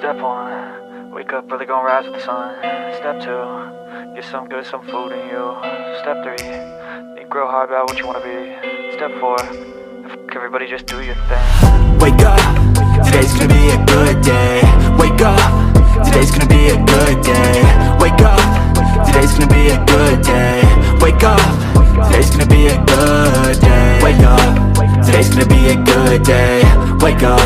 Step 1, wake up early, gonna rise with the sun. Step 2, get some good, some food in you. Step 3, think real hard about what you wanna be. Step 4, everybody just do your thing. Wake up, today's gonna be a good day. Wake up, today's gonna be a good day. Wake up, today's gonna be a good day. Wake up, today's gonna be a good day. Wake up, today's gonna be a good day. Wake up,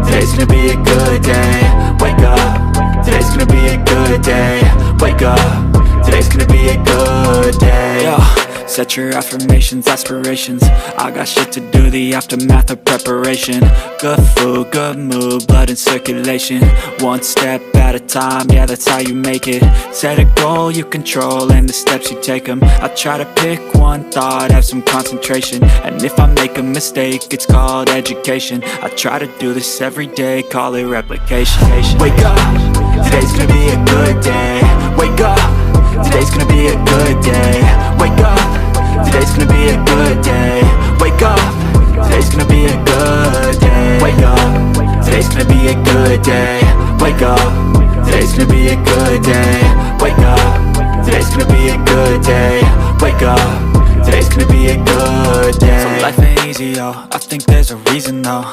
today's gonna be a good day. Wake up, today's gonna be a good day. Wake up, today's gonna be a good day. Yo, set your affirmations, aspirations. I got shit to do, the aftermath of preparation. Good food, good mood, blood in circulation. One step at a time, yeah, that's how you make it. Set a goal you control and the steps you take them. I try to pick one thought, have some concentration. And if I make a mistake, it's called education. I try to do this every day, call it replication. Wake up, today's gonna be a good day. Wake up, today's gonna be a good day. Wake up, today's gonna be a good day. Wake up, today's gonna be a good day. Wake up, today's gonna be a good day. Wake up, today's gonna be a good day. Wake up, today's gonna be a good day. Wake up, today's gonna be a good day. So life ain't easy, yo, I think there's a reason though.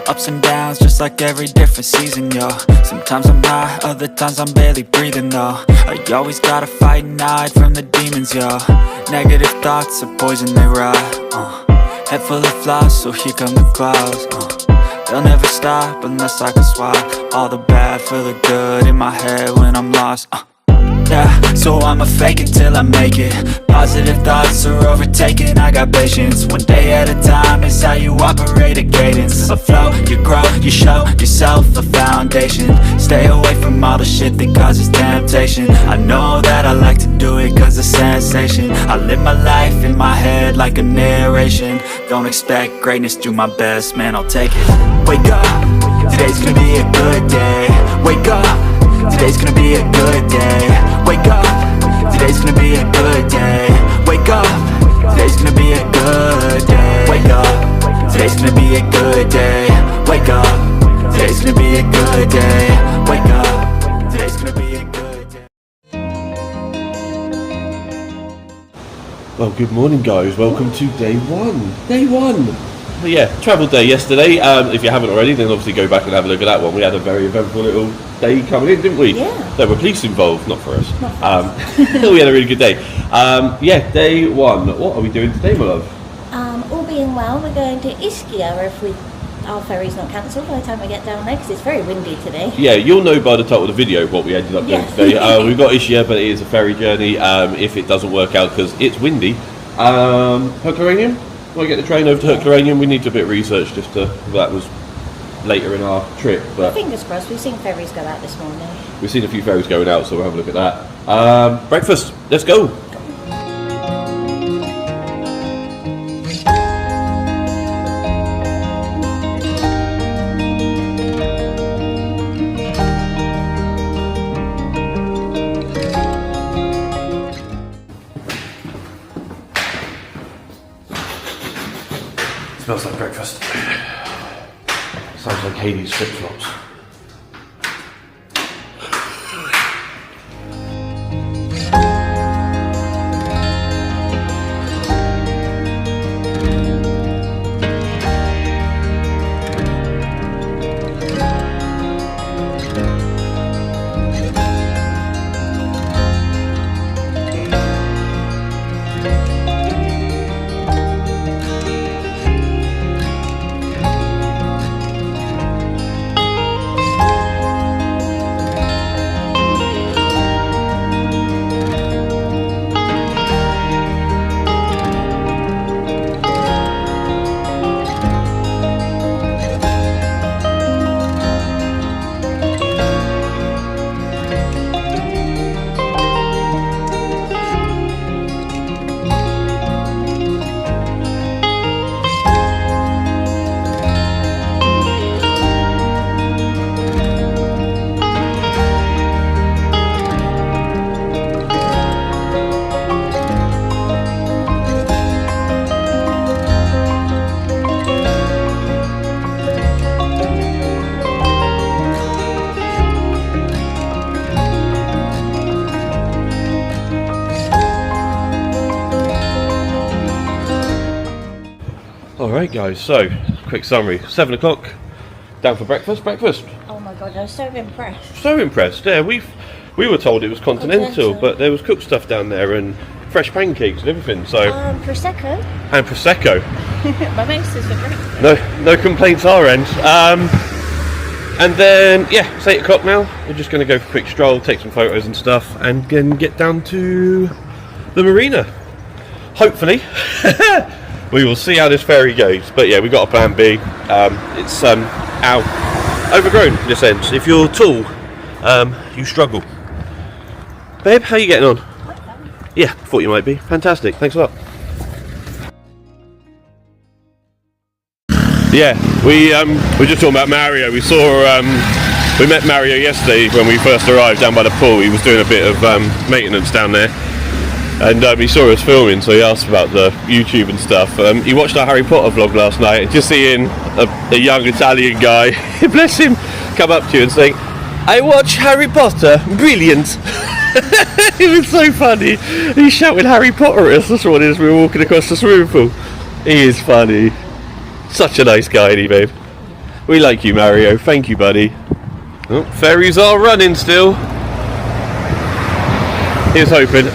Ups and downs, just like every different season, yo. Sometimes I'm high, other times I'm barely breathing, though. I always gotta fight and hide from the demons, yo. Negative thoughts are poison, they rot. Head full of flies, so here come the clouds. They'll never stop unless I can swap all the bad for the good in my head when I'm lost. Yeah, so I'ma fake it till I make it. Positive thoughts are overtaken, I got patience. One day at a time is how you operate a cadence. A flow, you grow, you show yourself a foundation. Stay away from all the shit that causes temptation. I know that I like to do it cause it's sensation. I live my life in my head like a narration. Don't expect greatness, do my best, man, I'll take it. Wake up, today's gonna be a good day. Wake up, today's gonna be a good day. Wake up, today's gonna be a good day. Wake up, today's gonna be a good day. Wake up, today's gonna be a good day. Wake up, today's gonna be a good day. Wake up, today's gonna be a good day. Well, good morning guys, welcome to day one. Day one! But yeah, travel day yesterday. If you haven't already, then obviously go back and have a look at that one. We had a very eventful little day coming in, didn't we? Yeah. There were police involved, not for us. Not for us. We had a really good day. Yeah, day one. What are we doing today, my love? All being well, we're going to Ischia if our ferry's not cancelled by the time we get down there, because it's very windy today. Yeah, you'll know by the title of the video what we ended up doing today. We've got Ischia, but it is a ferry journey. If it doesn't work out because it's windy. Herculaneum? When I get the train over to Herculaneum, we need to do a bit of research just to, that was later in our trip. But fingers crossed, we've seen ferries go out this morning. We've seen a few ferries going out, so we'll have a look at that. Breakfast, let's go. Smells like breakfast. Sounds like Hades flip-flops. Alright guys, so quick summary. 7 o'clock, down for breakfast. Oh my god, I was so impressed. So impressed. Yeah, we were told it was continental, but there was cooked stuff down there and fresh pancakes and everything. So Prosecco. and prosecco. My masters were great. No complaints our end. And then yeah, it's 8 o'clock now. We're just going to go for a quick stroll, take some photos and stuff, and then get down to the marina. Hopefully. We will see how this ferry goes, but yeah, we got a plan B. It's overgrown in a sense. If you're tall, you struggle. Babe, how are you getting on? Yeah, thought you might be. Fantastic, thanks a lot. Yeah, we're just talking about Mario. We met Mario yesterday when we first arrived down by the pool. He was doing a bit of maintenance down there. And he saw us filming, so he asked about the YouTube and stuff. He watched our Harry Potter vlog last night, and just seeing a young Italian guy, bless him, come up to you and saying, "I watch Harry Potter, brilliant." It was so funny. He shouted Harry Potter at us this morning as we were walking across the swimming pool. He is funny. Such a nice guy, isn't he, babe? We like you, Mario. Thank you, buddy. Oh, ferries are running still. Here's hoping.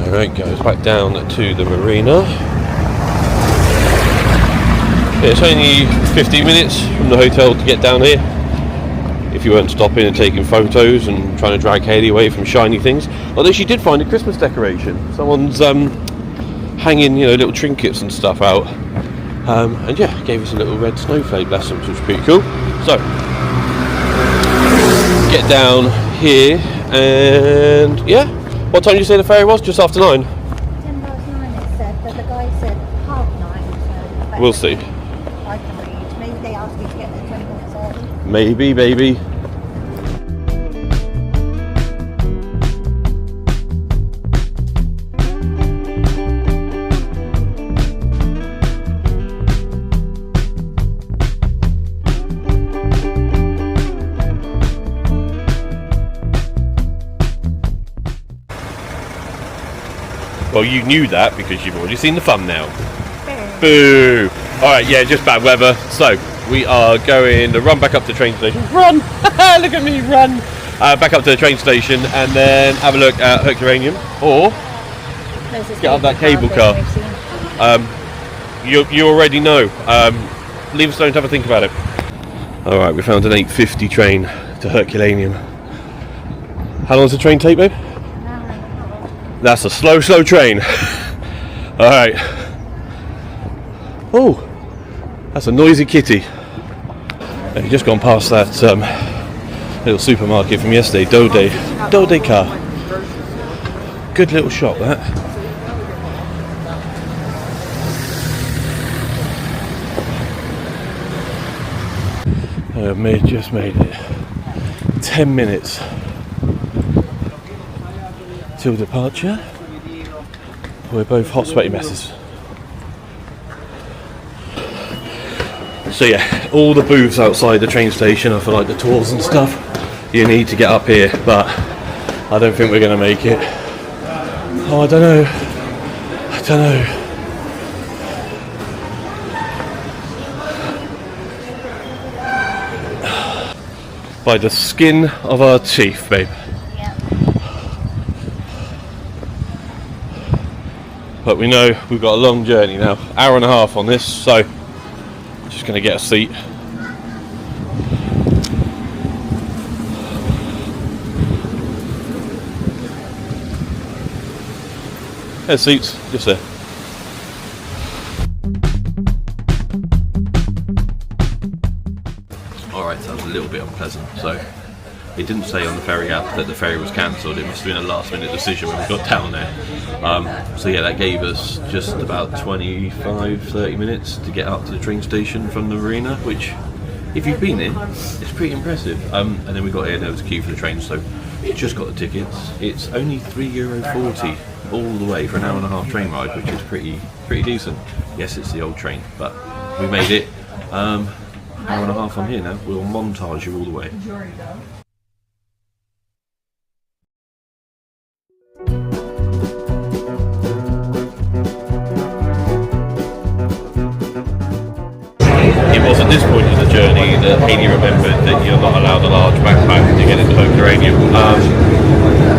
Alright guys, back down to the marina. Yeah, it's only 15 minutes from the hotel to get down here. If you weren't stopping and taking photos and trying to drag Hayley away from shiny things. Although she did find a Christmas decoration. Someone's hanging, little trinkets and stuff out. And yeah, gave us a little red snowflake, bless them, which was pretty cool. So, get down here and yeah. What time did you say the ferry was? Just after 9? 9 it said, but the guy said 9:30. So we'll see. I can read. Maybe they asked me to get there 20 minutes early. Maybe, baby. Well, you knew that because you've already seen the thumbnail. Boo! Alright, yeah, just bad weather. So, we are going to run back up to the train station. Run! Look at me, run! Back up to the train station and then have a look at Herculaneum. Or, get up that cable car. You already know. Leave us alone to have a think about it. Alright, we found an 8:50 train to Herculaneum. How long does the train take, babe? That's a slow train. Alright. Oh, that's a noisy kitty. You've just gone past that little supermarket from yesterday, Dode car. Good little shop, that. I've just made it 10 minutes till departure. We're both hot, sweaty messes. So yeah, all the booths outside the train station are for like the tours and stuff. You need to get up here, but I don't think we're going to make it. Oh, I don't know. By the skin of our teeth, babe. But we know we've got a long journey now, hour and a half on this, so just going to get a seat. There's seats, just there. Alright, so that was a little bit unpleasant. So it didn't say on the ferry app that the ferry was cancelled. It must have been a last minute decision when we got down there. So yeah, that gave us just about 25-30 minutes to get up to the train station from the marina, which, if you've been in, it's pretty impressive. And then we got here and there was a queue for the train, so just got the tickets. It's only €3.40 all the way for an hour and a half train ride, which is pretty decent. Yes, it's the old train, but we made it. Hour and a half on here now. We'll montage you all the way. It was at this point in the journey that Hayley remembered that you're not allowed a large backpack to get into Herculaneum.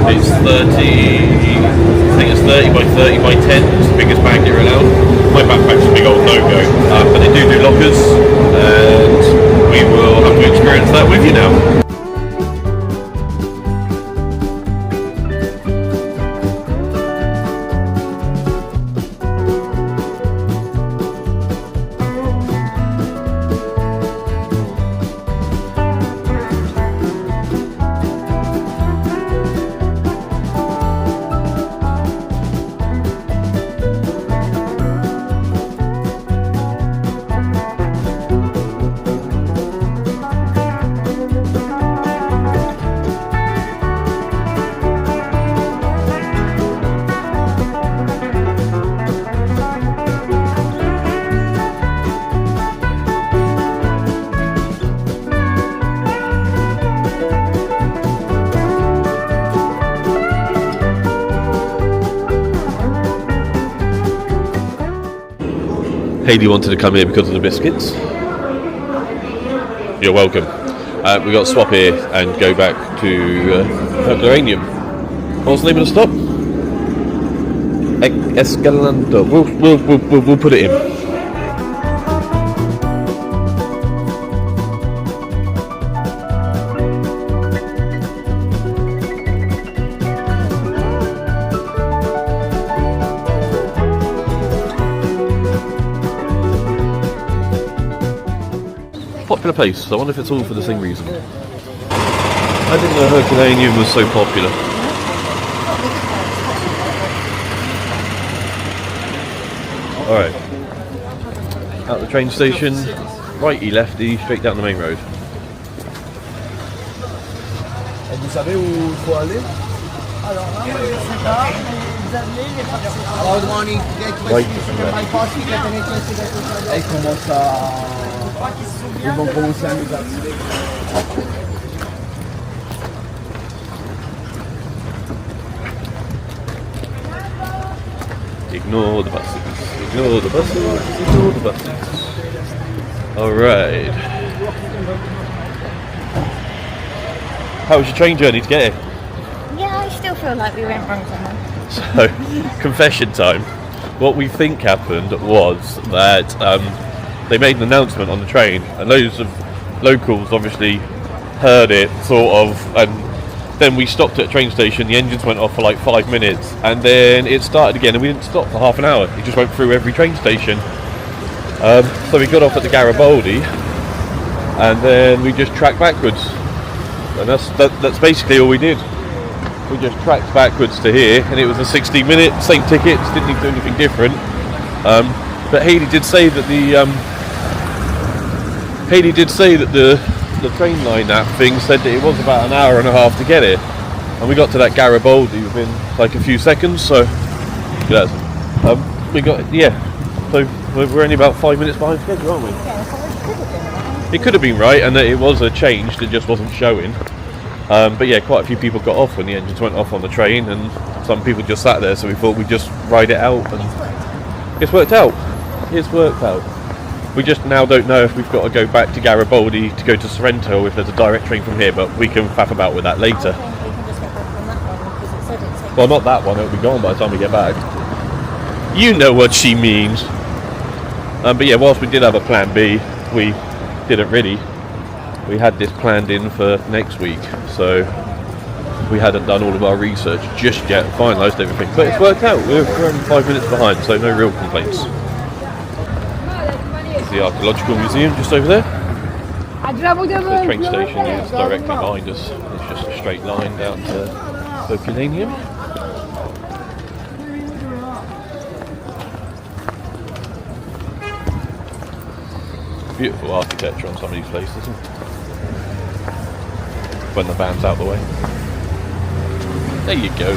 It's 30, I think it's 30 by 30 by 10, it's the biggest bag that you're allowed. My backpack's a big old no-go, but they do lockers, and we will have to experience that with you now. Hayley wanted to come here because of the biscuits. You're welcome. We got to swap here and go back to Herculaneum. What's the name of the stop? Escalante. We'll put it in. Popular place. I wonder if it's all for the same reason. I didn't know Herculaneum was so popular. Alright. Out the train station, righty lefty, straight down the main road. Vous savez où il faut aller? Alors là, je sais pas. Vous avez les ils commencent à... Ils vont commencer à nous activer. Ignore the buses. Ignore the buses. Ignore the buses. Alright. How was your train journey to get here? Yeah, I still feel like we went wrong somewhere. So, confession time. What we think happened was that they made an announcement on the train, and loads of locals obviously heard it, sort of, and then we stopped at a train station, the engines went off for like 5 minutes, and then it started again, and we didn't stop for half an hour. It just went through every train station. So we got off at the Garibaldi, and then we just tracked backwards. And that's basically all we did. We just tracked backwards to here, and it was a 60-minute, same tickets, didn't need to do anything different. But Hayley did say that the train line app thing said that it was about an hour and a half to get here, and we got to that Garibaldi within like a few seconds. So yes, we got So we're only about 5 minutes behind schedule, aren't we? It could have been right, and that it was a change that just wasn't showing. But yeah, quite a few people got off when the engines went off on the train, and some people just sat there, so we thought we'd just ride it out, and it's worked out. It's worked out. We just now don't know if we've got to go back to Garibaldi to go to Sorrento, or if there's a direct train from here, but we can faff about with that later. Well, not that one, it'll be gone by the time we get back. You know what she means. But yeah, whilst we did have a plan B, we didn't really. We had this planned in for next week, so we hadn't done all of our research just yet, finalised everything. But it's worked out, we're only 5 minutes behind, so no real complaints. There's the Archaeological Museum just over there. The train station is directly behind us. It's just a straight line down to Herculaneum. Beautiful architecture on some of these places, isn't it? When the van's out the way. There you go.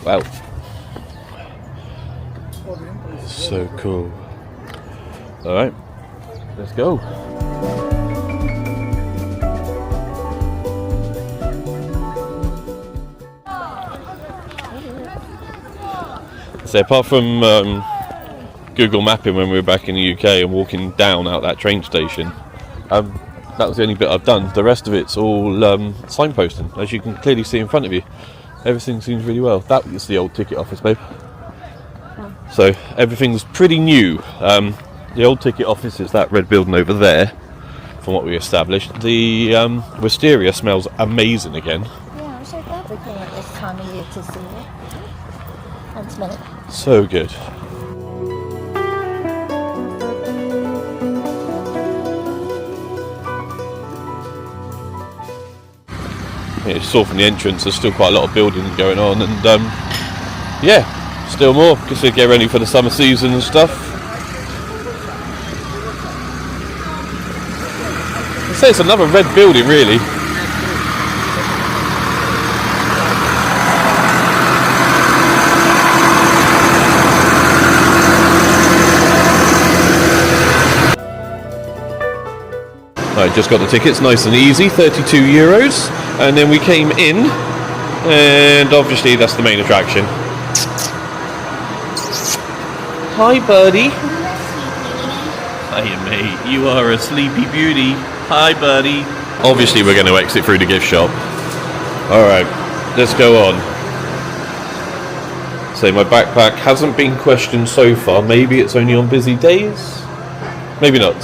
Wow. So cool. Alright, let's go. So apart from Google mapping when we were back in the UK and walking down out that train station, that was the only bit I've done. The rest of it's all signposting, as you can clearly see in front of you. Everything seems really well. That is the old ticket office, babe. So everything's pretty new. The old ticket office is that red building over there, from what we established. The wisteria smells amazing again. Yeah, I'm so glad we came at this time of year to see it and smell it. So good. You saw from the entrance there's still quite a lot of building going on, and yeah, still more because they get ready for the summer season and stuff. I'd say it's another red building really. I just got the tickets, nice and easy, €32. And then we came in, and obviously that's the main attraction. Hi, buddy. Hiya, mate. You are a sleepy beauty. Hi, buddy. Obviously, we're going to exit through the gift shop. Alright, let's go on. So, my backpack hasn't been questioned so far. Maybe it's only on busy days. Maybe not.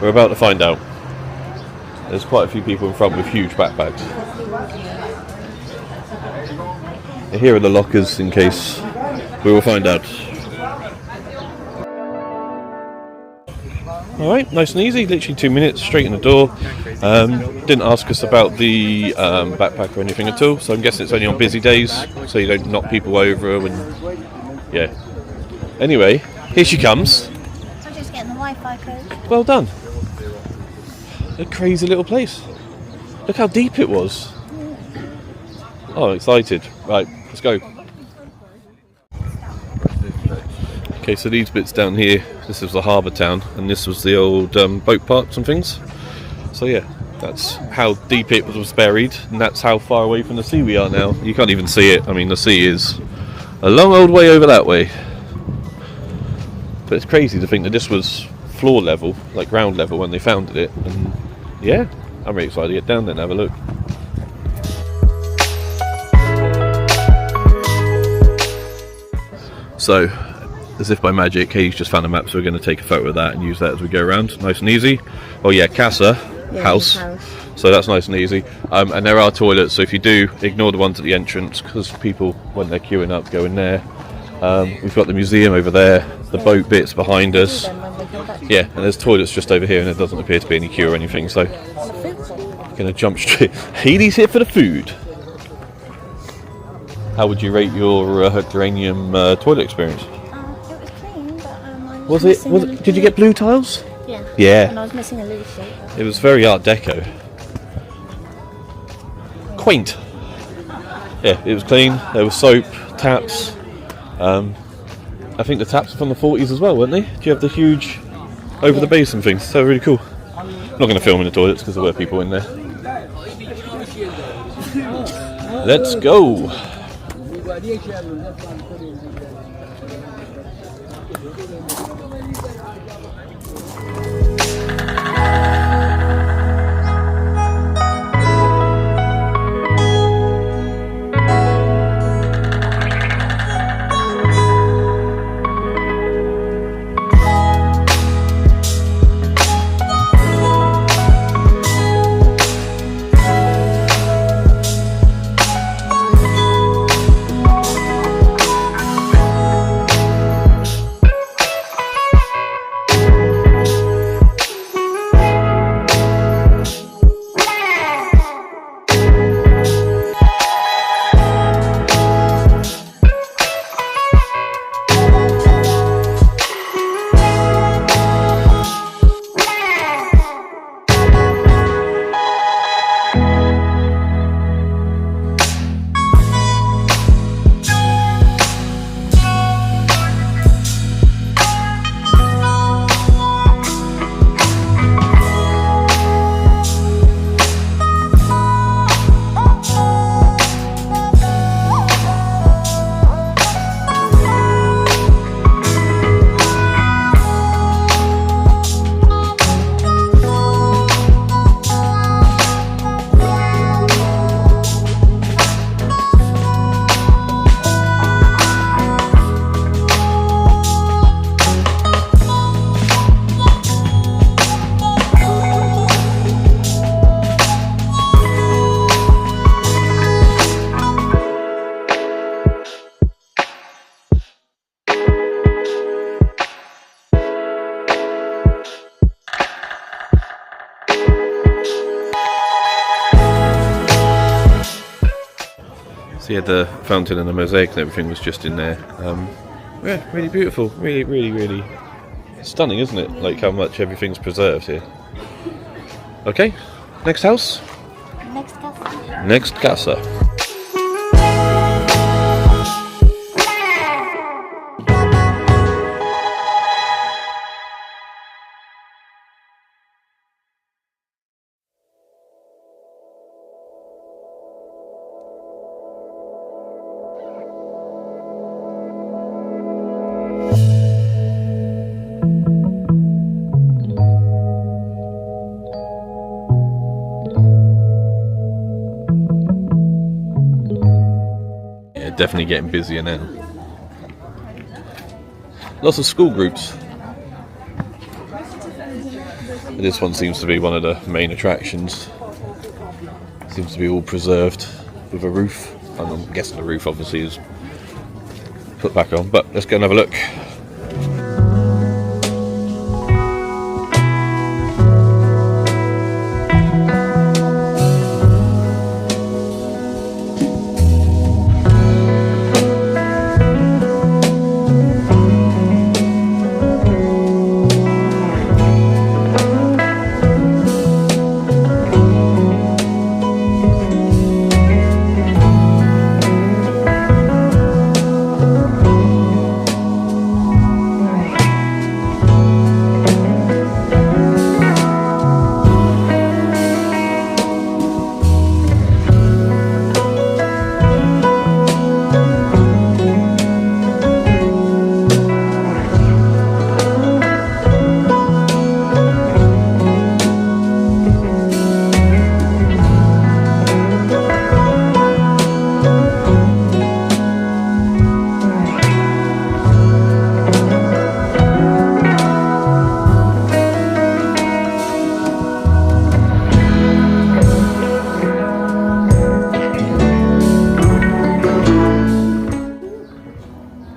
We're about to find out. There's quite a few people in front with huge backpacks. Here are the lockers in case. We will find out. Alright, nice and easy, literally 2 minutes, straight in the door. Didn't ask us about the backpack or anything at all, so I'm guessing it's only on busy days, so you don't knock people over and yeah. Anyway, here she comes. I'm just getting the Wi-Fi code. Well done. A crazy little place. Look how deep it was. Oh, I'm excited. Right, let's go. Okay, so these bits down here, this was the harbour town, and this was the old boat parks and things. So yeah, that's how deep it was buried, and that's how far away from the sea we are now. You can't even see it. I mean, the sea is a long old way over that way. But it's crazy to think that this was floor level, like ground level when they founded it, and yeah, I'm really excited to get down there and have a look. So, as if by magic, Katie's just found a map, so we're going to take a photo of that and use that as we go around, nice and easy. Oh yeah, Casa, house, so that's nice and easy. And there are toilets, so if you do, ignore the ones at the entrance, because people, when they're queuing up, go in there. We've got the museum over there, the boat bits behind us. Yeah, and there's toilets just over here, and there doesn't appear to be any queue or anything, so I'm going to jump straight. Haley's here for the food. How would you rate your Herculaneum toilet experience? It was clean, but Was it? Did you get blue tiles? Yeah. Yeah. And I was missing a little sheet. It was very Art Deco. Quaint. Yeah, it was clean. There was soap, taps. I think the taps are from the 40s as well, weren't they? Do you have the huge over the basin things? So really cool. I'm not going to film in the toilets because there were people in there. Let's go. So yeah, the fountain and the mosaic and everything was just in there. Yeah, really beautiful, really stunning, isn't it? Like how much everything's preserved here. Okay, next house. Next castle. Next casa. Yeah, definitely getting busier now. Lots of school groups. This one seems to be one of the main attractions. Seems to be all preserved with a roof. I'm guessing the roof obviously is put back on, but let's go and have a look.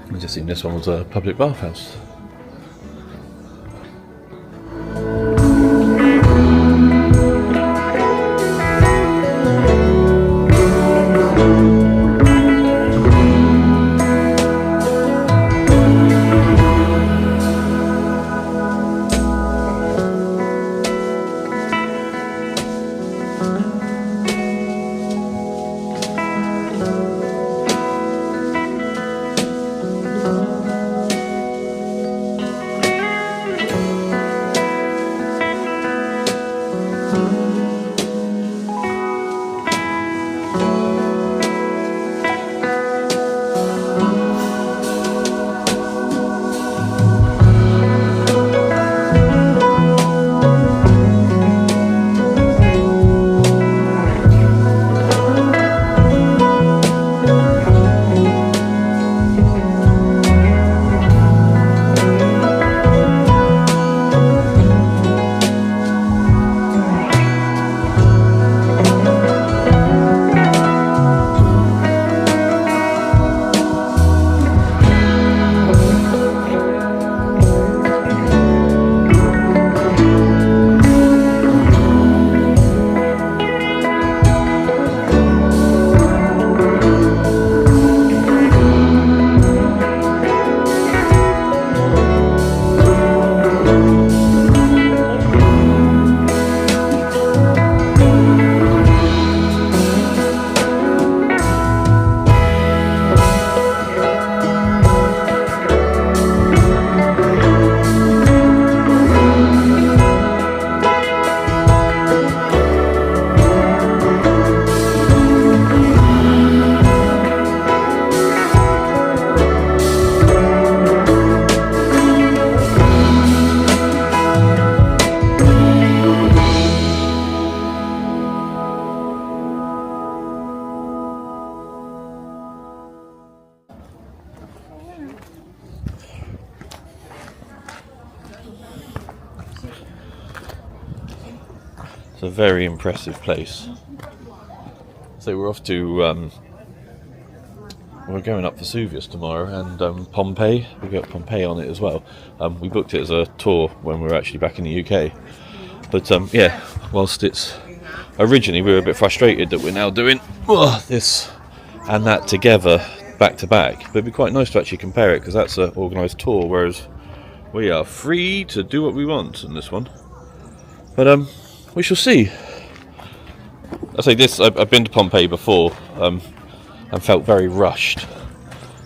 I just seen this one was a public bathhouse. It's a very impressive place. So we're off to, we're going up Vesuvius tomorrow, and Pompeii. We've got Pompeii on it as well. We booked it as a tour when we were actually back in the UK. But yeah, whilst it's originally we were a bit frustrated that we're now doing this and that together back to back. But it'd be quite nice to actually compare it, because that's an organised tour, whereas we are free to do what we want in this one. But we shall see. I say this, I've been to Pompeii before and felt very rushed,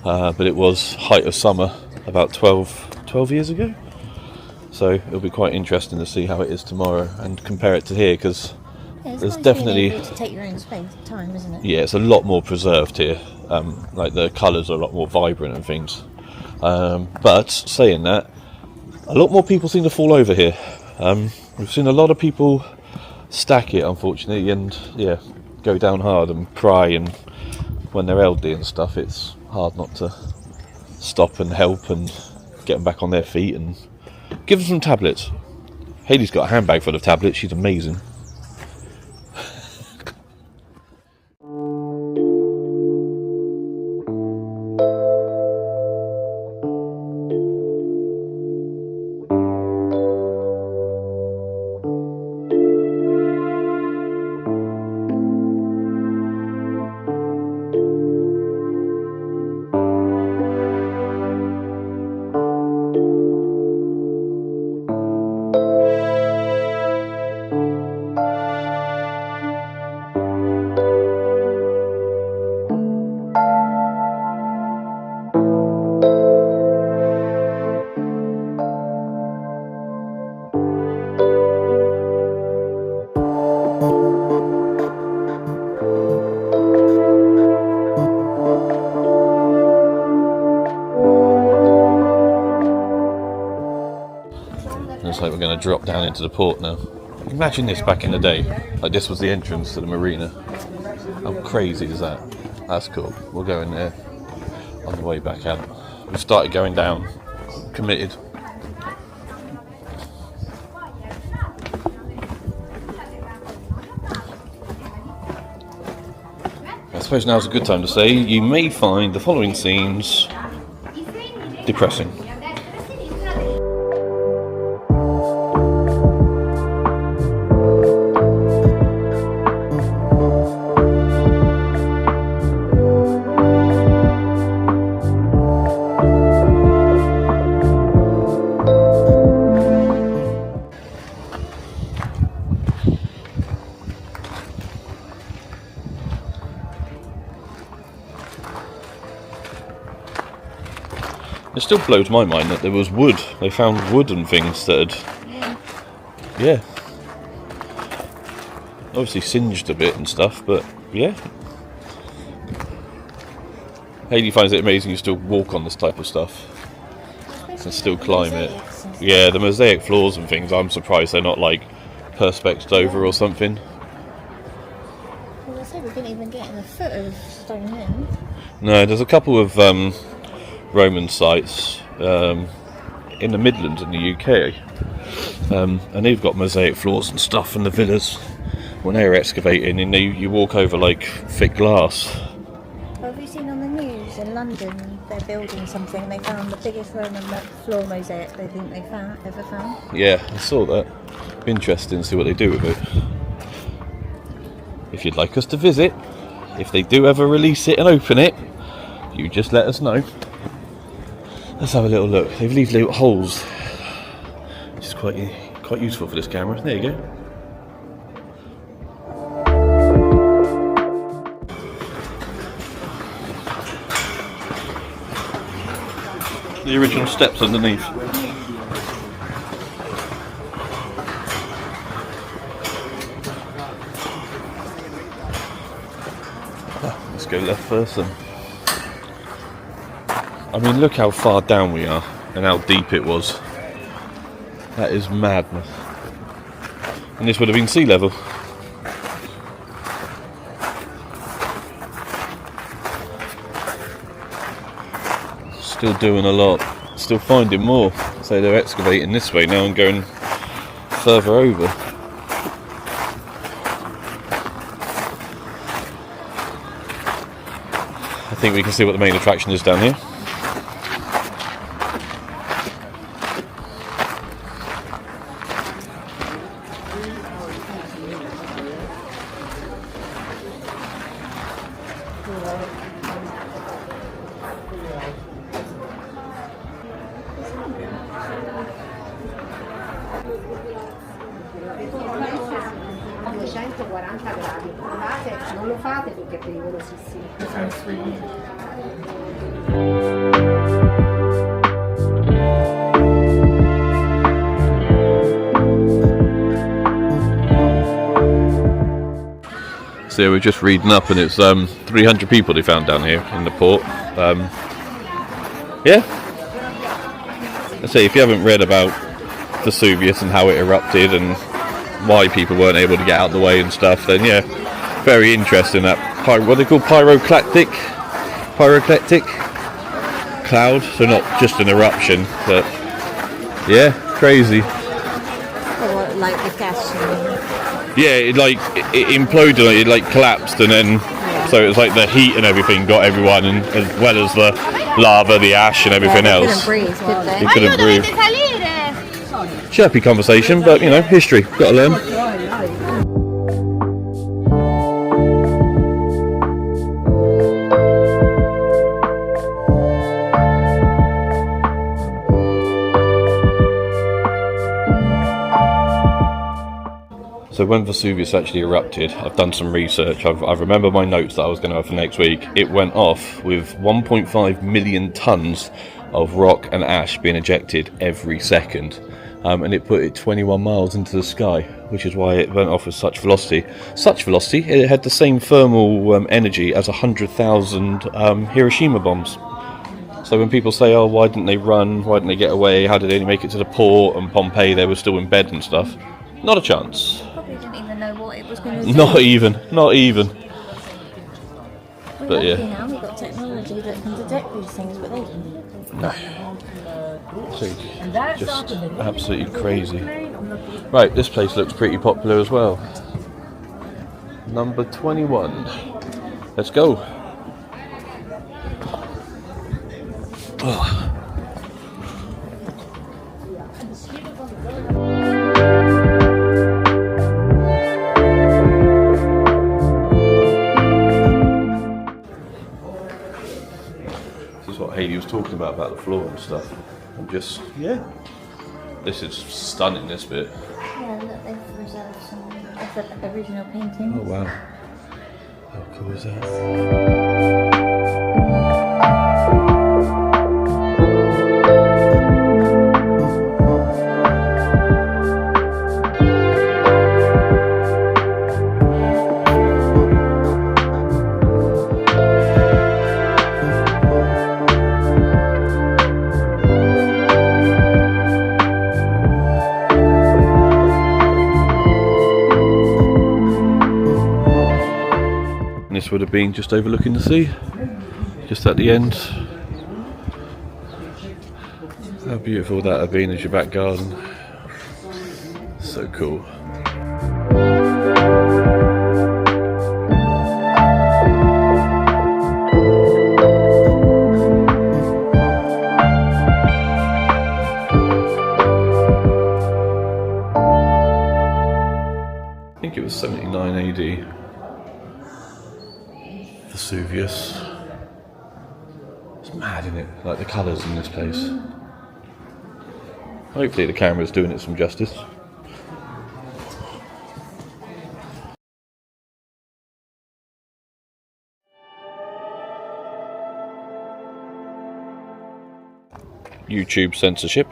but it was height of summer about 12 years ago, so it'll be quite interesting to see how it is tomorrow and compare it to here, because there's nice definitely being able to take your own space time, isn't it? Yeah, it's a lot more preserved here. Like the colours are a lot more vibrant and things. But saying that, a lot more people seem to fall over here. We've seen a lot of people stack it, unfortunately, and go down hard and cry, and when they're elderly and stuff, it's hard not to stop and help and get them back on their feet and give them some tablets. Hayley's got a handbag full of tablets, she's amazing. Looks like we're going to drop down into the port now. Imagine this back in the day. Like, this was the entrance to the marina. How crazy is that? That's cool. We'll go in there on the way back out. We've started going down. Committed. I suppose now's a good time to say you may find the following scenes depressing. It still blows my mind that there was wood. They found wood and things that had, obviously singed a bit and stuff, but yeah. Hayley finds it amazing you still walk on this type of stuff and still climb it. Yeah, the mosaic floors and things, I'm surprised they're not like perspexed over or something. Well, I say we didn't even get in a foot of Stonehenge. No, there's a couple of Roman sites in the Midlands in the UK, and they've got mosaic floors and stuff in the villas when they were excavating, and you walk over like thick glass. Well, have you seen on the news in London they're building something and they found the biggest Roman floor mosaic they think they ever found? Yeah, I saw that. Be interesting to see what they do with it. If you'd like us to visit, if they do ever release it and open it, you just let us know. Let's have a little look. They've left little holes, which is quite useful for this camera. There you go. The original steps underneath. Let's go left first then. I mean, look how far down we are and how deep it was. That is madness. And this would have been sea level. Still doing a lot. Still finding more. So they're excavating this way now and going further over. I think we can see what the main attraction is down here. So we're just reading up, and it's 300 people they found down here in the port. Yeah. Let's say if you haven't read about Vesuvius and how it erupted and why people weren't able to get out of the way and stuff, then yeah, very interesting. That what they call pyroclastic cloud. So not just an eruption, but yeah, crazy. Or like the gas. Yeah, it imploded, it like collapsed, and then so it was like the heat and everything got everyone, and as well as the lava, the ash, and everything else. Couldn't breathe, could they? You couldn't breathe. Chirpy conversation, but you know, history. Got to learn. So when Vesuvius actually erupted, I've done some research. I remember my notes that I was going to have for next week. It went off with 1.5 million tons of rock and ash being ejected every second. And it put it 21 miles into the sky, which is why it went off with such velocity. It had the same thermal energy as 100,000 Hiroshima bombs. So when people say, oh, why didn't they run? Why didn't they get away? How did they make it to the port? And Pompeii, they were still in bed and stuff. Not a chance. Probably didn't even know what it was going to do. Not even. We're But yeah. lucky now, we've got technology that can detect these things, but they didn't. No. So, just absolutely crazy. Right, this place looks pretty popular as well. Number 21. Let's go. Oh. He was talking about the floor and stuff, and just this is stunning, this bit. Yeah, look, they've preserved some of the original paintings. Oh wow, how cool is that? This would have been just overlooking the sea, just at the end. How beautiful would that have been as your back garden? So cool. I think it was 79 AD. Vesuvius. It's mad, isn't it? Like the colours in this place. Hopefully the camera's doing it some justice. YouTube censorship.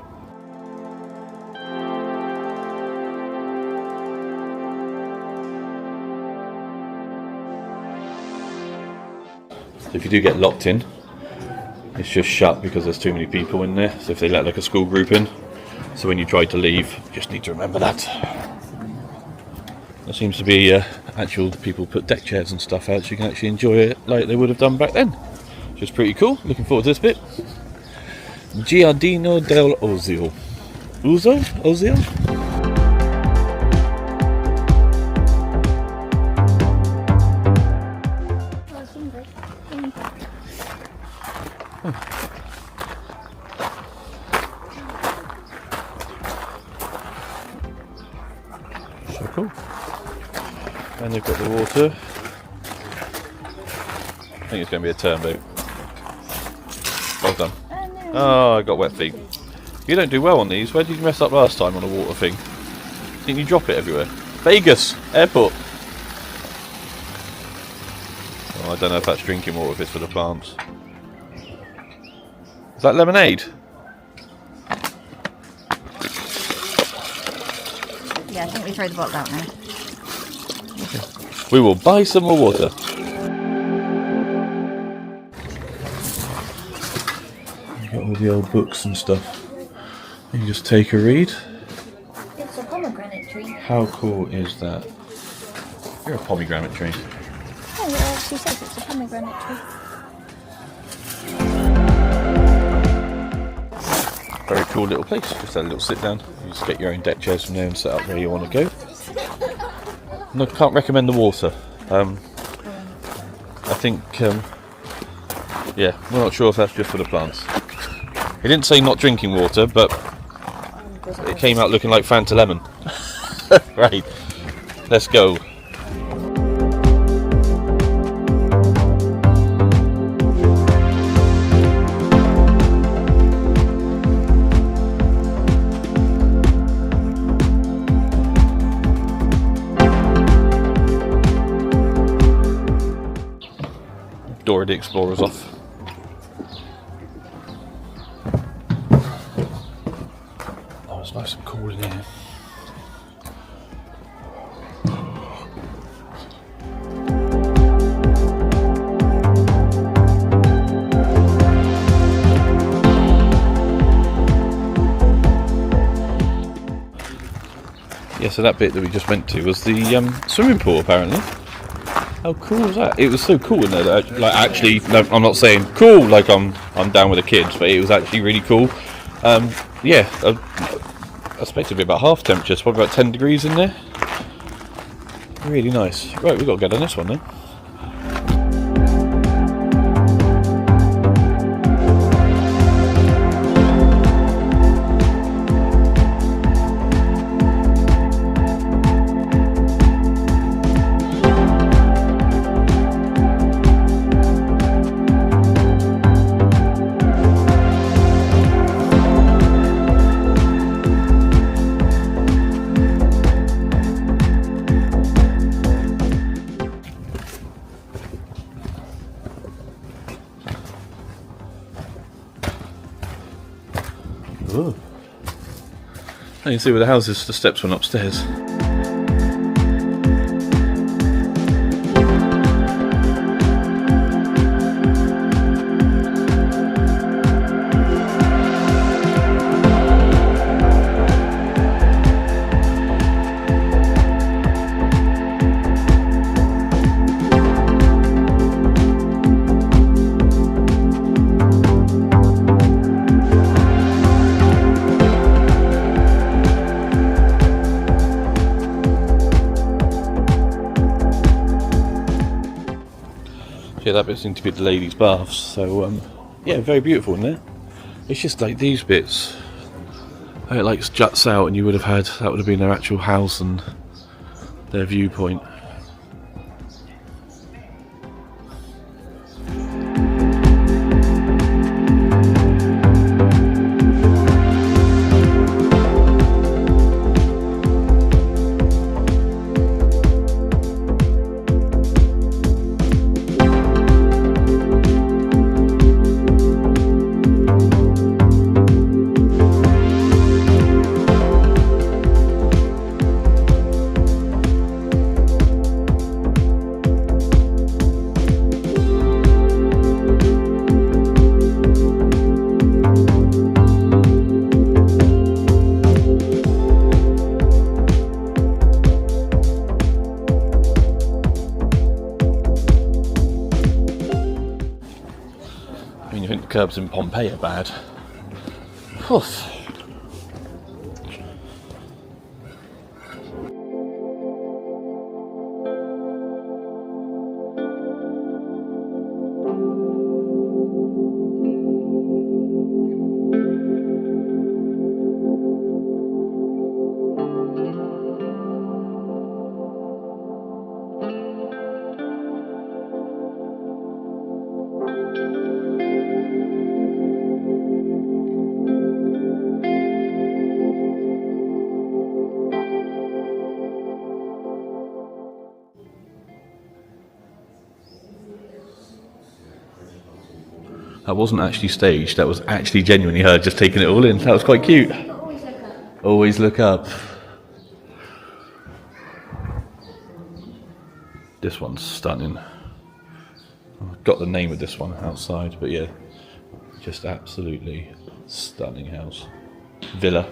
So if you do get locked in, it's just shut because there's too many people in there. So if they let like a school group in, so when you try to leave, you just need to remember that. There seems to be actual people put deck chairs and stuff out so you can actually enjoy it like they would have done back then, which is pretty cool. Looking forward to this bit. Giardino dell'Ozio. Ozio? So cool. And they've got the water. I think it's going to be a turnboat. Well done. Oh, I got wet feet. You don't do well on these. Where did you mess up last time on a water thing? Didn't you drop it everywhere? Vegas Airport. Oh, I don't know if that's drinking water, if it's for the plants. Is that lemonade? Yeah, I think we throw the bottle out now. We will buy some more water. You've got all the old books and stuff. You can just take a read. It's a pomegranate tree. How cool is that? You're a pomegranate tree. Oh, it actually says it's a pomegranate tree. Very cool little place. Just a little sit down. You just get your own deck chairs from there and set up where you want to go. No, can't recommend the water. I think, yeah, we're not sure if that's just for the plants. He didn't say not drinking water, but it came out looking like Fanta lemon. Right, let's go. Dora the Explorer's off. Oh, it's nice and cool in here. Yeah, so that bit that we just went to was the swimming pool, apparently. How cool was that? It was so cool in there that, like, actually, no, I'm not saying cool like I'm down with the kids, but it was actually really cool. Yeah, I expect it to be about half temperature, it's probably about 10 degrees in there. Really nice. Right, we've got to go down this one then. Ooh. You can see where the house is, the steps went upstairs. Yeah, that bit seemed to be the ladies' baths, so yeah, very beautiful in there. It's just like these bits, it like juts out, and you would have had, that would have been their actual house and their viewpoint. I mean, you think the curbs in Pompeii are bad. Oof. That wasn't actually staged, that was actually genuinely her just taking it all in. That was quite cute. Always look up. This one's stunning. I've got the name of this one outside, but yeah, just absolutely stunning house. Villa.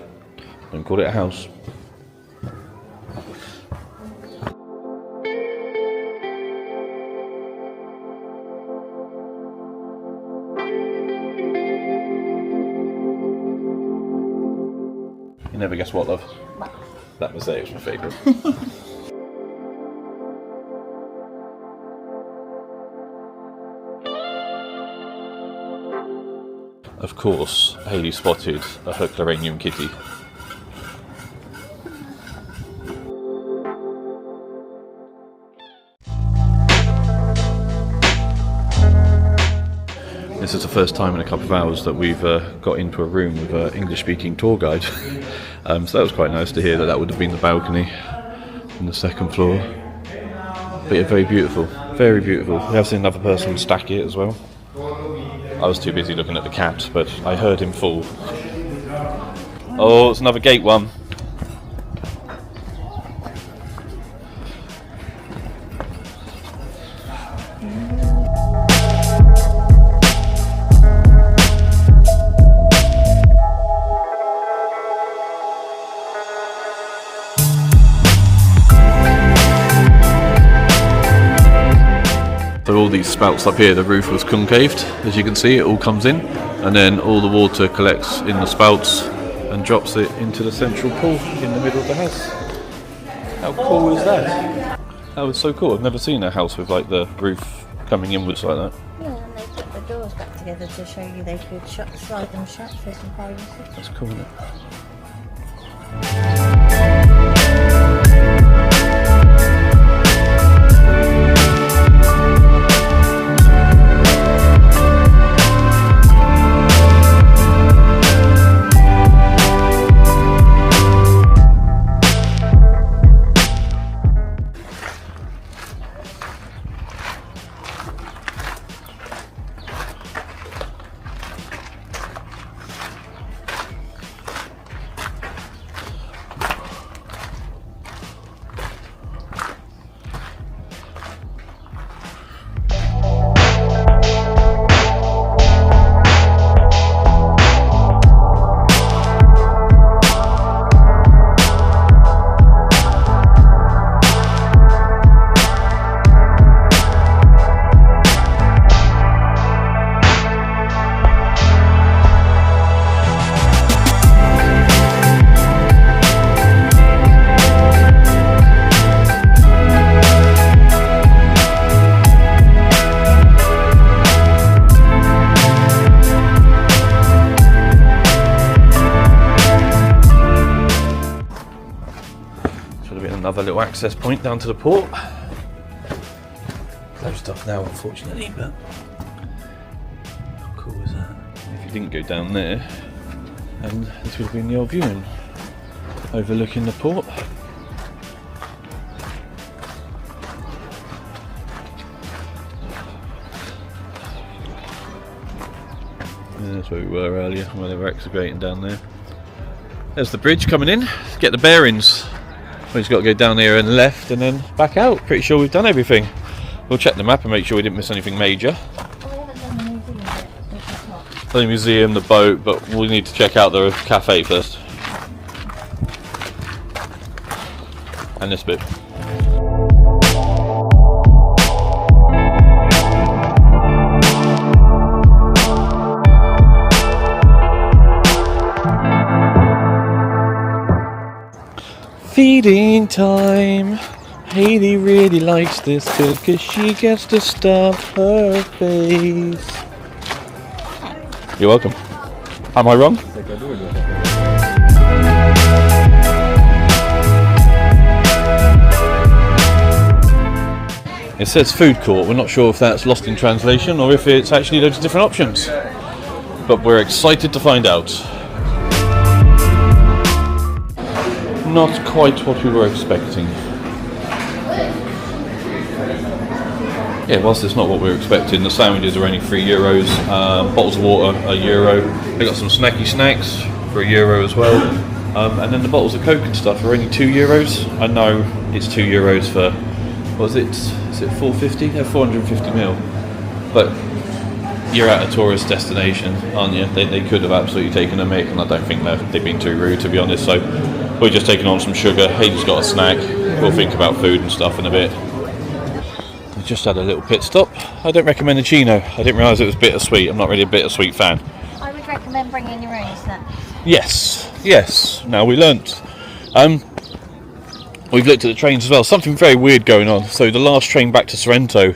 Don't call it a house. You never guess what, love? That mosaic's my favourite. Of course, Hayley spotted a Herculaneum kitty. This is the first time in a couple of hours that we've got into a room with an English-speaking tour guide. So that was quite nice to hear that would have been the balcony on the second floor. But yeah, very beautiful, very beautiful. We have seen another person stack it as well. I was too busy looking at the cat, but I heard him fall. Oh, it's another gate one. So all these spouts up here, the roof was concaved, as you can see, it all comes in, and then all the water collects in the spouts and drops it into the central pool in the middle of the house. How cool is that? That was so cool. I've never seen a house with like the roof coming inwards like that. Yeah, and they put the doors back together to show you they could slide them shut for some privacy. That's cool, isn't it? Another little access point down to the port. Closed off now, unfortunately, but how cool is that? If you didn't go down there, and this would have been the old viewing, overlooking the port. And that's where we were earlier, where they were excavating down there. There's the bridge coming in. Get the bearings. We've just got to go down here and left and then back out. Pretty sure we've done everything. We'll check the map and make sure we didn't miss anything major. The museum, the boat, but we need to check out the cafe first. And this bit. Feeding time. Hayley really likes this because she gets to stuff her face. You're welcome. Am I wrong? It says food court. We're not sure if that's lost in translation or if it's actually loads of different options. But we're excited to find out. Not quite what we were expecting. Yeah, whilst it's not what we were expecting, the sandwiches are only €3. Bottles of water €1. They got some snacky snacks for €1 as well. And then the bottles of Coke and stuff are only €2. I know it's €2 for, what is it? Is it 450? No, 450ml. But you're at a tourist destination, aren't you? They could have absolutely taken a mick, and I don't think they've been too rude, to be honest. So we're just taking on some sugar. Hayden's got a snack. We'll think about food and stuff in a bit. We just had a little pit stop. I don't recommend the Chino. I didn't realise it was bittersweet. I'm not really a bittersweet fan. I would recommend bringing your own snacks. Yes. Now we learnt. We've looked at the trains as well. Something very weird going on. So the last train back to Sorrento,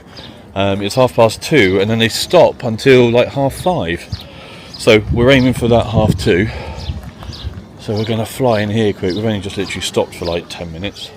it's 2:30, and then they stop until like 5:30. So we're aiming for that 2:30. So we're going to fly in here quick. We've only just literally stopped for like 10 minutes.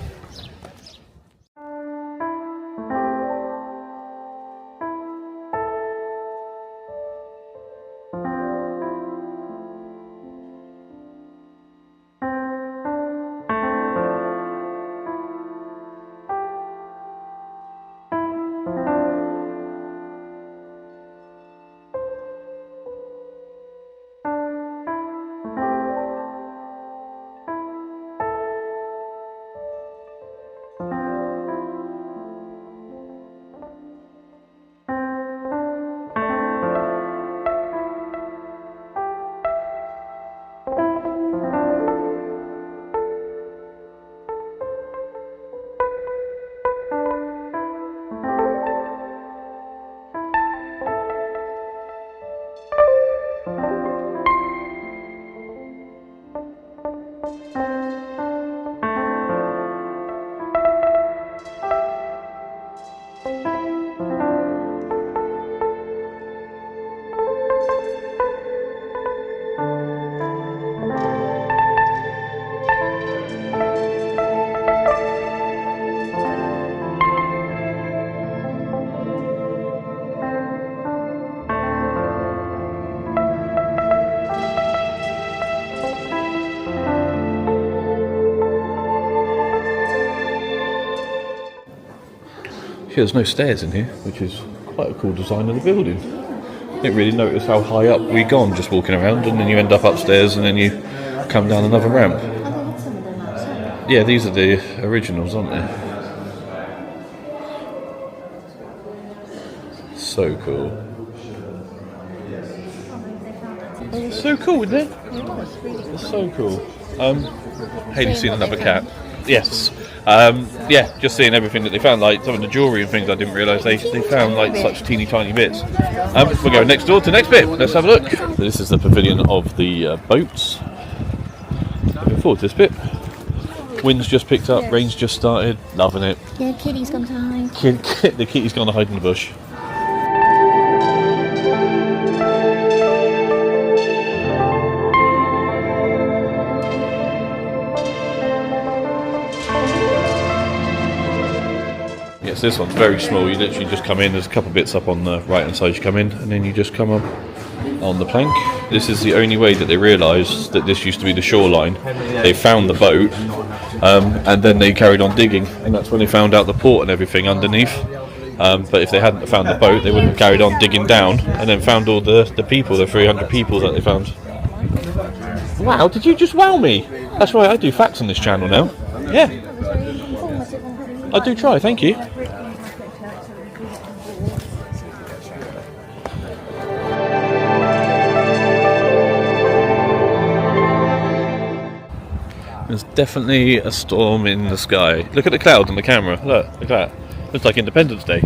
There's no stairs in here, which is quite a cool design of the building. Didn't really notice how high up we'd gone just walking around, and then you end up upstairs and then you come down another ramp. Yeah, these are the originals, aren't they? So cool. It's so cool, isn't it? It's so cool. Haley's seen another cat. Yes. Yeah, just seeing everything that they found, like some of the jewellery and things I didn't realise they found like such teeny tiny bits. We're going next door to the next bit. Let's have a look. So this is the pavilion of the boats. Looking forward to this bit. Wind's just picked up, rain's just started, loving it. Yeah, Kitty's gone to hide. The kitty's gone to hide in the bush. Yes, this one's very small. You literally just come in, there's a couple of bits up on the right hand side you come in, and then you just come up on the plank. This is the only way that they realised that this used to be the shoreline. They found the boat, and then they carried on digging, and that's when they found out the port and everything underneath. But if they hadn't found the boat, they wouldn't have carried on digging down, and then found all the people, the 300 people that they found. Wow, did you just wow me? That's right, I do facts on this channel now. Yeah. I do try, thank you. There's definitely a storm in the sky. Look at the cloud on the camera. Look at that. Looks like Independence Day.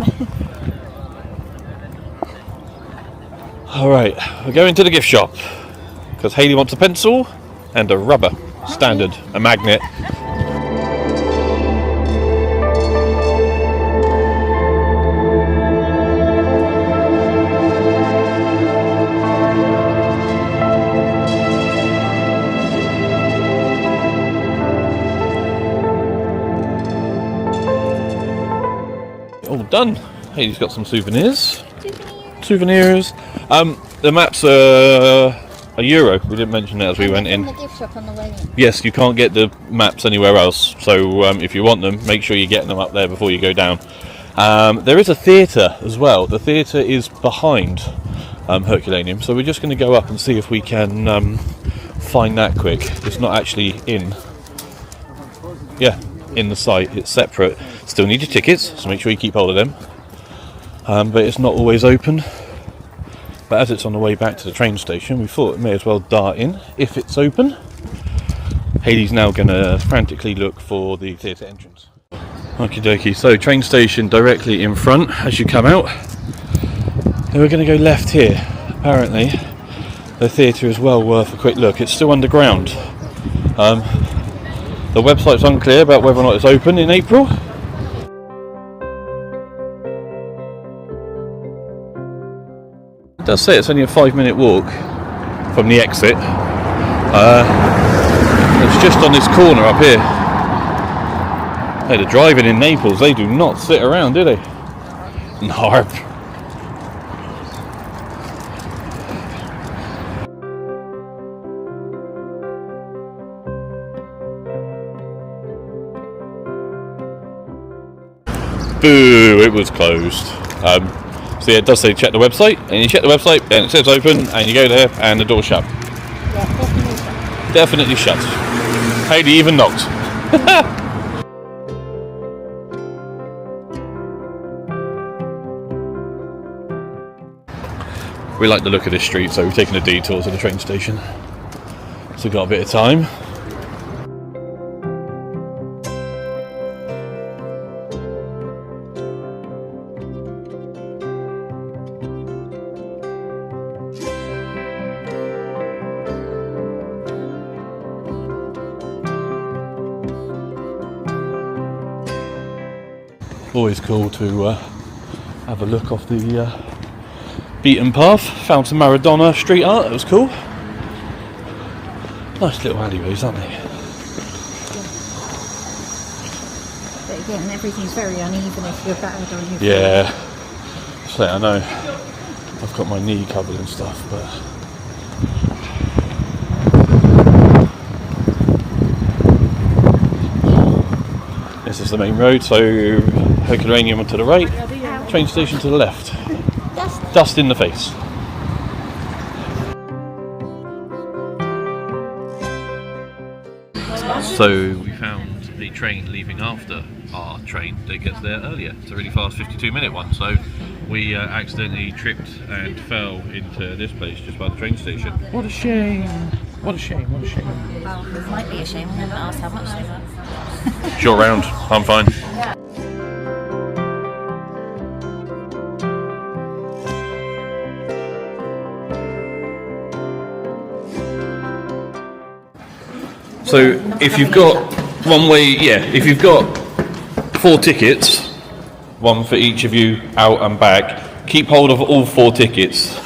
Alright, we're going to the gift shop. Because Hayley wants a pencil and a rubber. Standard. A magnet. All done. Hayley's got some souvenirs. Souvenirs. The maps are €1. We didn't mention that as we went in. The gift shop on the way in. Yes, you can't get the maps anywhere else. So if you want them, make sure you're getting them up there before you go down. There is a theatre as well. The theatre is behind Herculaneum, so we're just going to go up and see if we can find that quick. It's not actually in the site, it's separate. Still need your tickets, so make sure you keep hold of them. But it's not always open. But as it's on the way back to the train station, we thought it may as well dart in if it's open. Haley's now going to frantically look for the theatre entrance. Okie dokie, so train station directly in front as you come out. Then we're going to go left here. Apparently the theatre is well worth a quick look. It's still underground. The website's unclear about whether or not it's open in April. It does say it's only a 5-minute walk from the exit. It's just on this corner up here. Hey, the driving in Naples, they do not sit around, do they? Narp. Boo, it was closed. So yeah, it does say check the website, and you check the website and it says open, and you go there and the door's shut. Yeah, Definitely shut. Haley even knocked. We like the look of this street, so we've taken a detour to the train station. So we've got a bit of time. Always cool to have a look off the beaten path. Found some Maradona street art, that was cool. Nice little alleyways, aren't they? but again, everything's very uneven if you're battered on your Yeah. So I know I've got my knee covered and stuff, but this is the main road, so Herculaneum to the right, train station to the left. Dust in the face. So we found the train leaving after our train that gets there earlier. It's a really fast 52-minute one, so we accidentally tripped and fell into this place just by the train station. What a shame! What a shame, what a shame. Well, it might be a shame, we haven't asked how much they were. Short round, I'm fine. So if you've got if you've got 4 tickets, one for each of you out and back, keep hold of all 4 tickets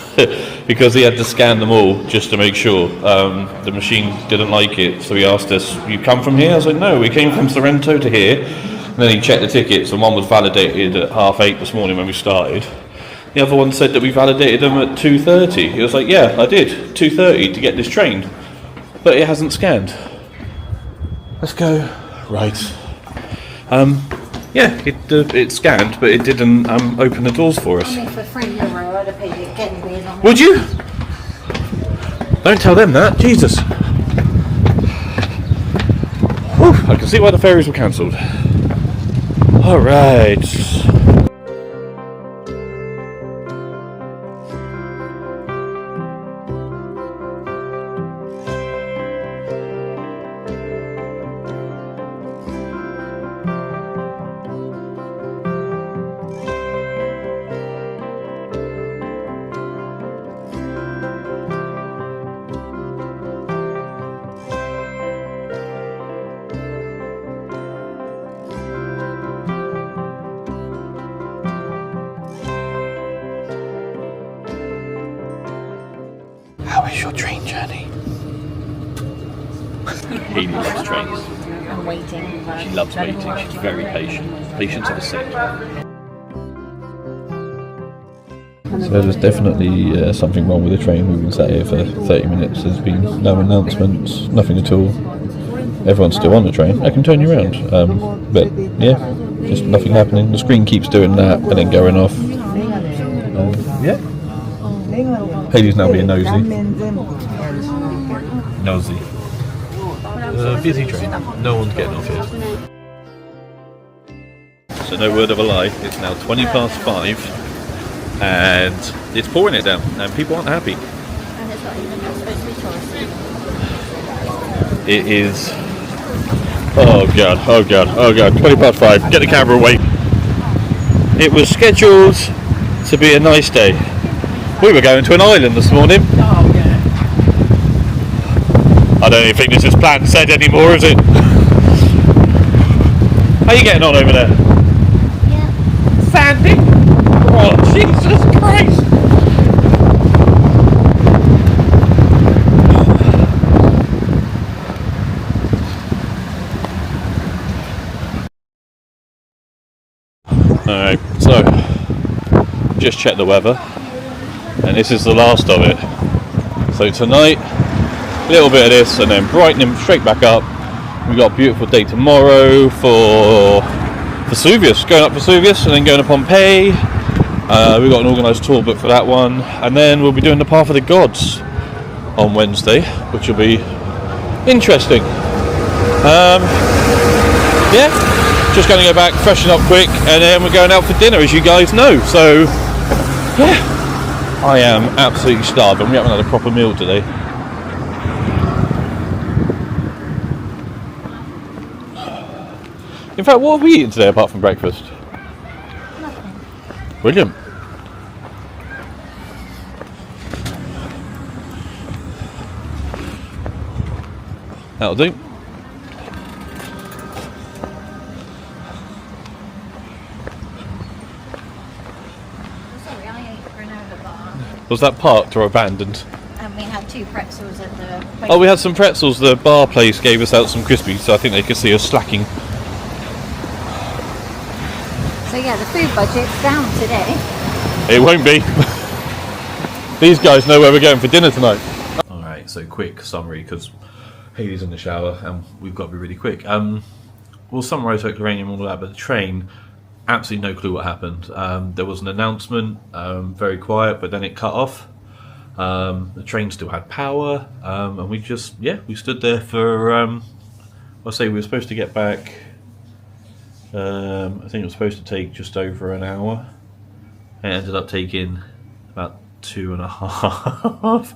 because he had to scan them all just to make sure. The machine didn't like it, so he asked us, "You come from here?" I was like, "No, we came from Sorrento to here." And then he checked the tickets, and one was validated at 8:30 this morning when we started. The other one said that we validated them at 2:30. He was like, "Yeah, I did, 2:30 to get this train, but it hasn't scanned." Let's go. Right. Yeah, it scanned, but it didn't open the doors for us. I mean, for €3, I'd have paid it again. Would you? Don't tell them that. Jesus. Whew, I can see why the ferries were cancelled. All right. How is your train journey? Haley loves trains. I'm waiting. She loves waiting. She's very patient. Patience of a saint. So there's definitely something wrong with the train. We've been sat here for 30 minutes. There's been no announcements, nothing at all. everyone's still on the train, I can turn you around. But yeah, just nothing happening. The screen keeps doing that and then going off. Yeah. Haley's now being nosy. Nosy. Busy train. No one's getting off here. So no word of a lie, it's now 20 past 5 and it's pouring it down and people aren't happy. And it's not even supposed to be touristy. It is... Oh god, 20 past 5, get the camera away. It was scheduled to be a nice day. We were going to an island this morning. I don't even think this is planned said anymore, is it? How are you getting on over there? Yeah. Sandy? Oh, Jesus Christ! Alright, so just check the weather, and this is the last of it. So tonight, a little bit of this, and then brightening straight back up. We've got a beautiful day tomorrow for Vesuvius, going up Vesuvius and then going to Pompeii. We've got an organised tour book for that one, and then we'll be doing the Path of the Gods on Wednesday, which will be interesting. Yeah, just going to go back, freshen up quick, and then we're going out for dinner, as you guys know. So yeah, I am absolutely starving. We haven't had a proper meal today. In fact, what have we eaten today apart from breakfast? Nothing. Brilliant. That'll do. Sorry, I ate granola bar. Was that parked or abandoned? And we had 2 pretzels at the... Oh, we had some pretzels. The bar place gave us out some crispies, so I think they could see us slacking. So yeah, the food budget's down today. It won't be. These guys know where we're going for dinner tonight. Alright, so quick summary, because Haley's in the shower and we've got to be really quick. We'll summarise Herculaneum and all that, but the train, absolutely no clue what happened. There was an announcement, very quiet, but then it cut off. The train still had power, and we just, we stood there for, I'll say we were supposed to get back, I think it was supposed to take just over an hour. It ended up taking about 2.5.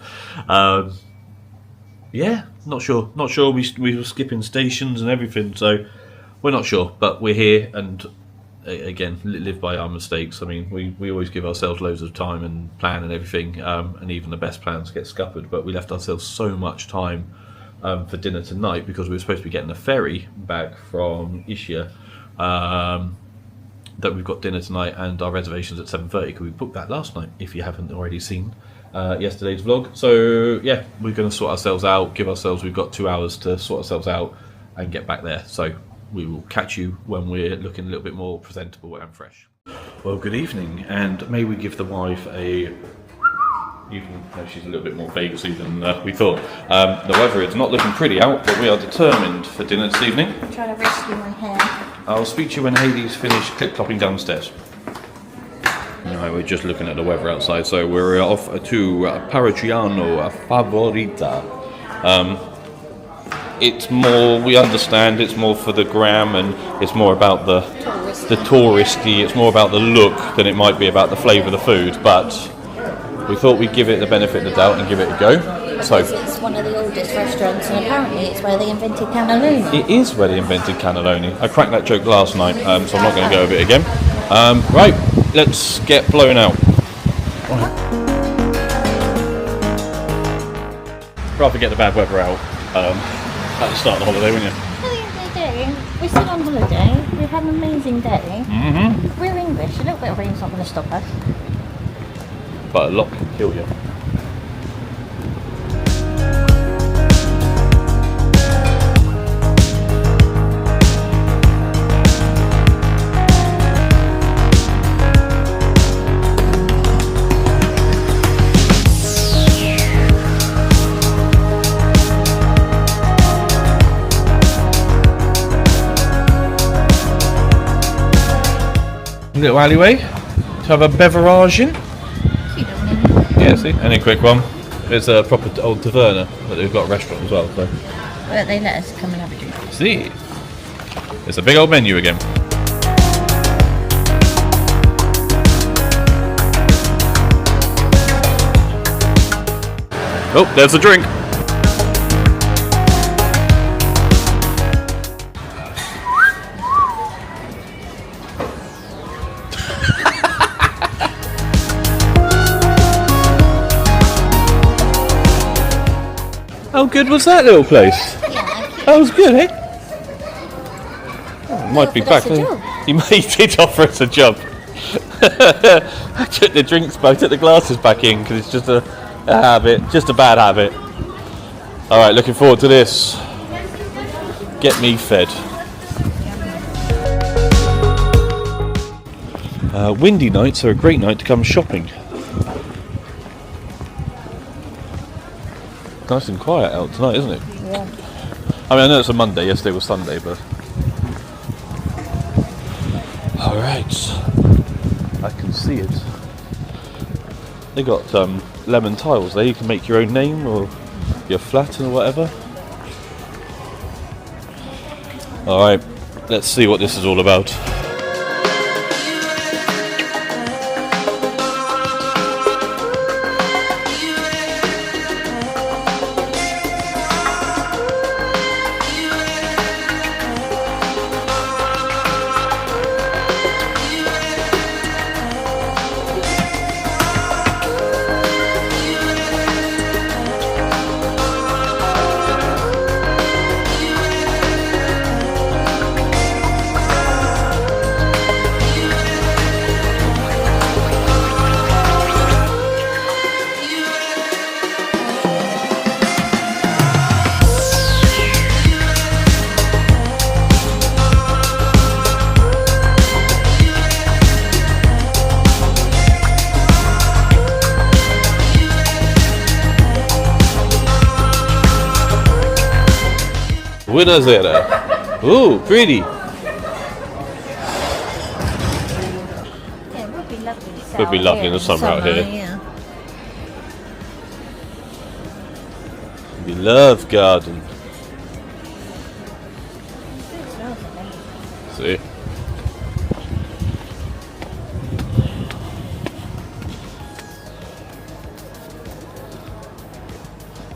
Not sure. We were skipping stations and everything, so we're not sure. But we're here, and again, live by our mistakes. I mean, we always give ourselves loads of time and plan and everything, and even the best plans get scuppered. But we left ourselves so much time for dinner tonight because we were supposed to be getting a ferry back from Ischia. That we've got dinner tonight and our reservations at 7:30 because we booked that last night, if you haven't already seen yesterday's vlog. So yeah, we're going to sort ourselves out, we've got 2 hours to sort ourselves out and get back there. So we will catch you when we're looking a little bit more presentable and fresh. Well, good evening, and may we give the wife a, even though she's a little bit more Vegasy than we thought. The weather is not looking pretty out, but we are determined for dinner this evening. I'm trying to rescue my hair. I'll speak to you when Haley's finished clip-clopping downstairs. No, we're just looking at the weather outside, so we're off to Parmigiano Favorita. It's more, we understand, it's more for the gram, and it's more about the touristy, it's more about the look than it might be about the flavour of the food, but we thought we'd give it the benefit of the doubt and give it a go. So it's one of the oldest restaurants, and apparently it's where they invented cannelloni. it is where they invented cannelloni. I cracked that joke last night, so I'm not going to go over it again. Right, let's get blown out. Rather get the bad weather out at the start of the holiday, wouldn't you? At the end of the day, we're still on holiday. We've had an amazing day. Mm-hmm. We're English. A little bit of rain's not going to stop us. But a lot can kill you. little alleyway to have a beverage in. Yeah, see? Any quick one. It's a proper old taverna, but they've got a restaurant as well. So. But they let us come and have a drink. See? It's a big old menu again. Oh, there's the drink. How good was that little place? That was good, eh? Oh, might be back. He did offer us a job. I took the drinks back, I took the glasses back in because it's just a habit, just a bad habit. Alright, looking forward to this. Get me fed. Windy nights are a great night to come shopping. Nice and quiet out tonight, isn't it? Yeah. I mean, I know it's a Monday, yesterday was Sunday, but... Alright. I can see it. They got lemon tiles there, you can make your own name or your flat or whatever. Alright, let's see what this is all about. Buonasera. Ooh, pretty. Yeah, it would be lovely. Would be lovely in the summer out here. Yeah. We love garden. See?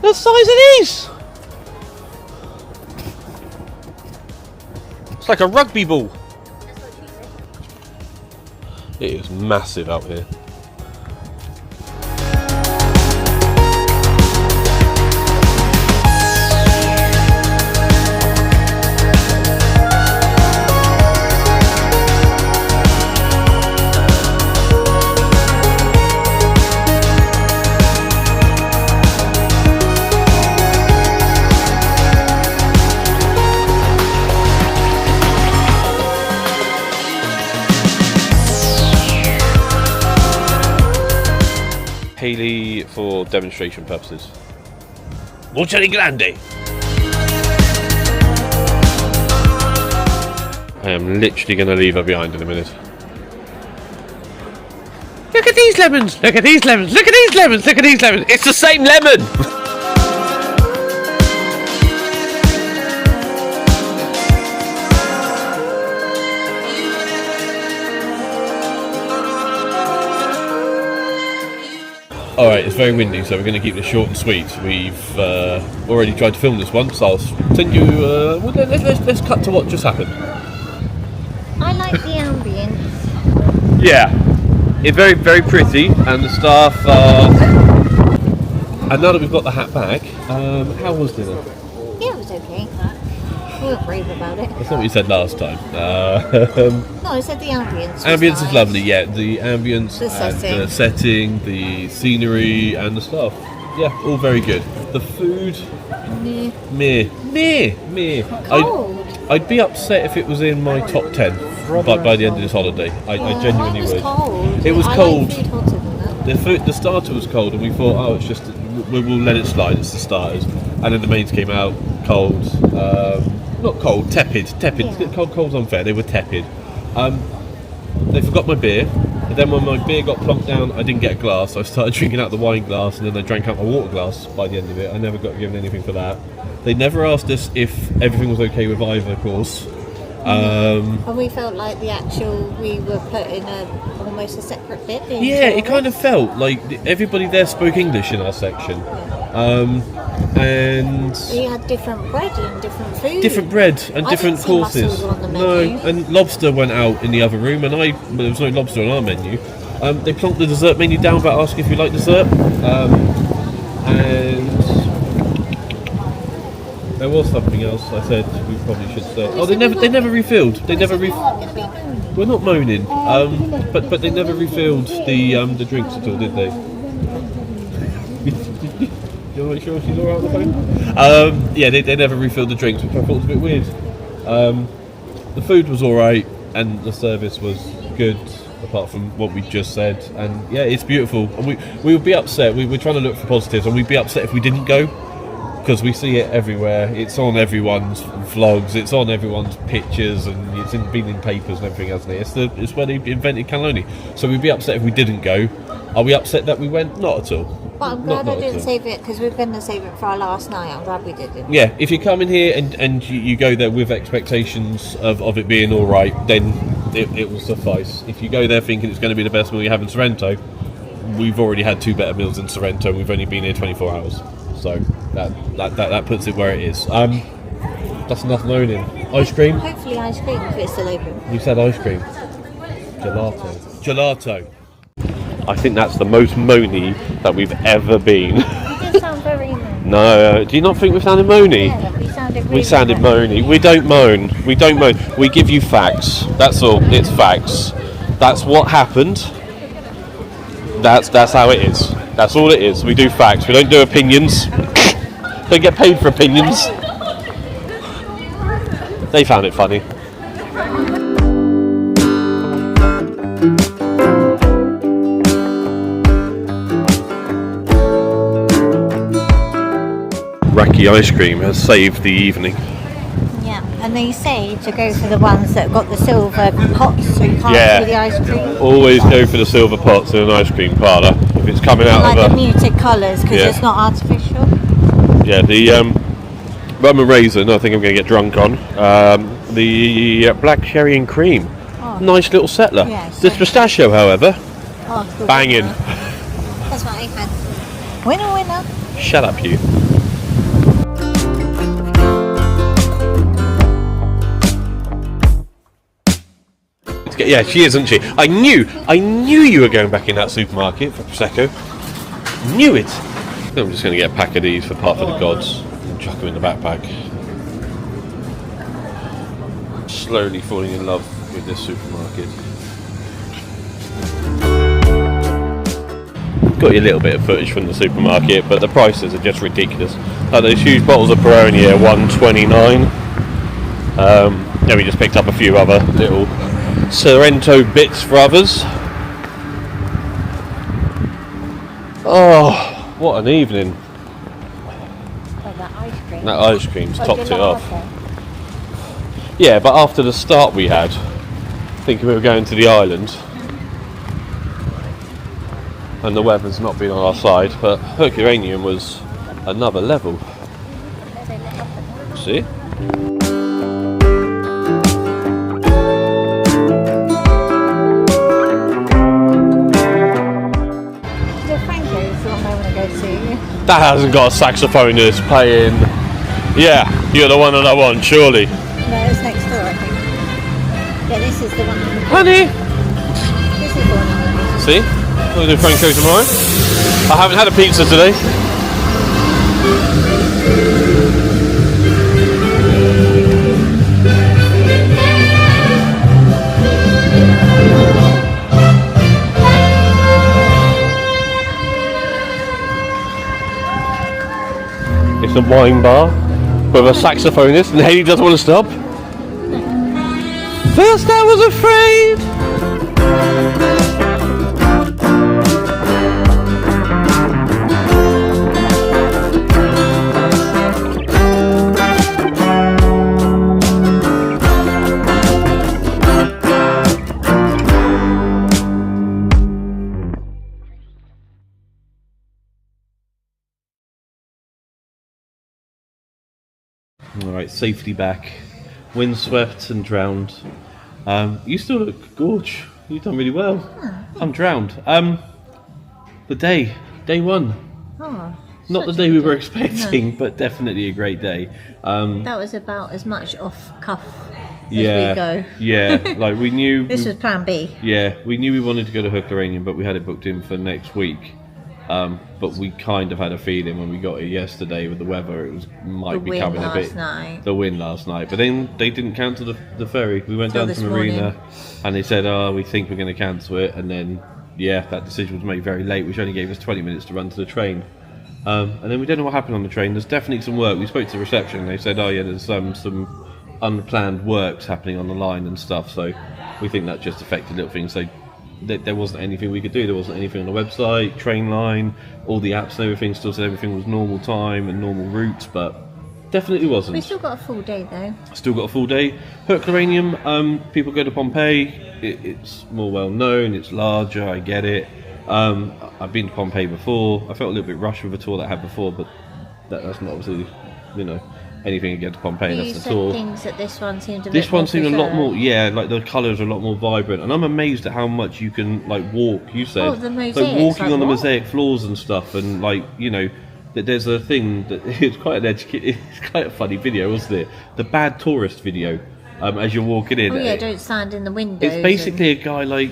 The size of these! It's like a rugby ball. It is massive out here. Haley for demonstration purposes. Molto grande! I am literally going to leave her behind in a minute. Look at these lemons! Look at these lemons! Look at these lemons! Look at these lemons! It's the same lemon! Alright, it's very windy, so we're going to keep this short and sweet. We've already tried to film this once. I'll send you... well, let's cut to what just happened. I like the ambience. Yeah, it's very, very pretty, and the staff and now that we've got the hat back, how was dinner? Yeah, it was okay. We weren't brave about it. That's not what you said last time. No, I said the ambience. Ambience is nice. lovely, yeah. The ambience, The and setting. the setting, the scenery, and the staff. Yeah, all very good. The food, meh. Cold. I'd be upset if it was in my top 10 by the end of this holiday. I genuinely Mine was would. Cold. It was I cold. Like food hotter than that. The starter was cold, and we thought, oh, it's just we'll let it slide. It's the starters, and then the mains came out cold. Not cold, tepid. Yeah. Cold's unfair. They were tepid. They forgot my beer. And then when my beer got plonked down, I didn't get a glass. I started drinking out the wine glass, and then I drank out my water glass by the end of it. I never got given anything for that. They never asked us if everything was okay with either course. And we felt like we were put in almost a separate bit. Yeah, it kind of felt like everybody there spoke English in our section. And we had different bread and different food. Different bread and I different didn't see courses. mussels on the No, menu. and lobster went out in the other room, and there was no lobster on our menu. They plonked the dessert menu down by asking if you like dessert. And there was something else I said we probably should say. Oh, they never refilled. We're not moaning, but they never refilled the drinks at all, did they? You're not sure she's alright on the phone? Yeah, they never refilled the drinks, which I thought was a bit weird. The food was alright, and the service was good, apart from what we just said. And yeah, it's beautiful. And we would be upset. We're trying to look for positives, and we'd be upset if we didn't go, because we see it everywhere. It's on everyone's vlogs, it's on everyone's pictures, and it's been in papers and everything, hasn't it? It's where they invented cannelloni. So we'd be upset if we didn't go. Are we upset that we went? Not at all. But I'm glad I didn't save it, because we were going to save it for our last night. I'm glad we didn't. Yeah, if you come in here and you go there with expectations of it being all right, then it will suffice. If you go there thinking it's going to be the best meal you have in Sorrento, we've already had 2 better meals in Sorrento, and we've only been here 24 hours. So that puts it where it is. That's enough moaning. Ice cream? Hopefully ice cream if it's still open. You said ice cream. Gelato. I think that's the most moany that we've ever been. You did sound very moany. No, do you not think we sounded moany? Yeah, we sounded really We sounded moany. We don't moan. We give you facts. That's all. It's facts. That's what happened. That's how it is. That's all it is. We do facts. We don't do opinions. Don't get paid for opinions. They found it funny. Raki ice cream has saved the evening. Yeah, and they say to go for the ones that got the silver pots so you can't see the ice cream. Always go for the silver pots in an ice cream parlour if it's coming out Like of the muted colours, because Yeah. it's not artificial. Yeah, the rum and raisin, I think I'm going to get drunk on. The black cherry and cream. Oh. Nice little settler. Yeah, This so- pistachio, however, Oh, good. banging. That's what I had. Winner, winner. Shut up, you. Yeah, she is, isn't she? I knew you were going back in that supermarket for Prosecco. Knew it. I'm just going to get a pack of these for Path of the Gods and chuck them in the backpack. Slowly falling in love with this supermarket. Got you a little bit of footage from the supermarket, but the prices are just ridiculous. Like those huge bottles of Peroni are $1.29. Then we just picked up a few other little Sorrento bits for others. Oh, what an evening. Oh, that ice cream. That ice cream's topped it off. gelato. Yeah, but after the start we had, thinking we were going to the island, and the weather's not been on our side, but Herculaneum was another level. See? That hasn't got a saxophonist playing. Yeah, you're the one that I want, surely. No, it's next door, I think. Yeah, this is the one. Honey! This is the one. See? I'm going to do Franco tomorrow. I haven't had a pizza today. It's a wine bar with a saxophonist, and Haley doesn't want to stop. First I was afraid. All right, safety back, windswept and drowned. You still look gorge. You've done really well. I'm drowned. The day one. Oh, Not the such a day we good were day. expecting, but definitely a great day. That was about as much off cuff as Yeah, we go. yeah. Like we knew. This was plan B. Yeah, we knew we wanted to go to Herculaneum, but we had it booked in for next week. But we kind of had a feeling when we got here yesterday with the weather, it was might The be wind coming a bit. last night. The wind last night, but then they didn't cancel the ferry. We went Till down to this Marina, morning. and they said, "Oh, we think we're going to cancel it." And then, yeah, that decision was made very late, which only gave us 20 minutes to run to the train. And then we don't know what happened on the train. There's definitely some work. We spoke to the reception. They said, "Oh, yeah, there's some unplanned works happening on the line and stuff." So we think that just affected little things. So there wasn't anything we could do. There wasn't anything on the website, train line, all the apps and everything still said everything was normal time and normal routes, but definitely wasn't. We still got a full day though. Still got a full day. Herculaneum, people go to Pompeii. It's more well known. It's larger. I get it. I've been to Pompeii before. I felt a little bit rushed with a tour that I had before, but that's not obviously, anything against Pompeii. You That's the said tour. things that this one seemed a bit This one more seemed a lot more, preserved. yeah, like the colours are a lot more vibrant, and I'm amazed at how much you can walk. You said, Oh, the like mosaics, walking like on the what? mosaic floors and stuff, and that there's a thing that it's quite it's quite a funny video, wasn't it? The bad tourist video, as you're walking in. Oh yeah, don't stand in the windows. It's basically a guy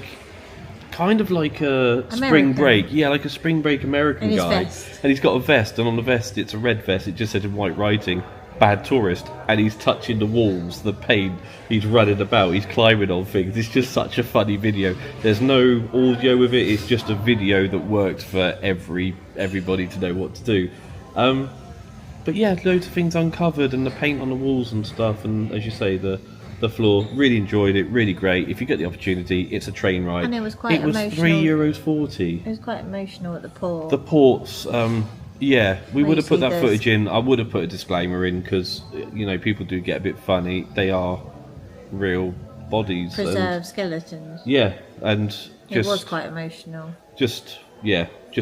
kind of like a spring American. break, yeah, like a spring break American And his guy, vest. and he's got a vest, and on the vest it's a red vest. It just said in white writing, "Bad tourist," and he's touching the walls, the paint. He's running about, he's climbing on things. It's just such a funny video. There's no audio with it. It's just a video that works for everybody to know what to do. But yeah, loads of things uncovered, and the paint on the walls and stuff, and as you say, the floor. Really enjoyed it. Really great. If you get the opportunity, it's a train ride. And it was quite It was emotional. €3.40. It was quite emotional at the port. The ports, yeah, we Where would you have put see that those- footage in. I would have put a disclaimer in because people do get a bit funny. They are real bodies. Preserved skeletons. Yeah, and It was quite emotional. just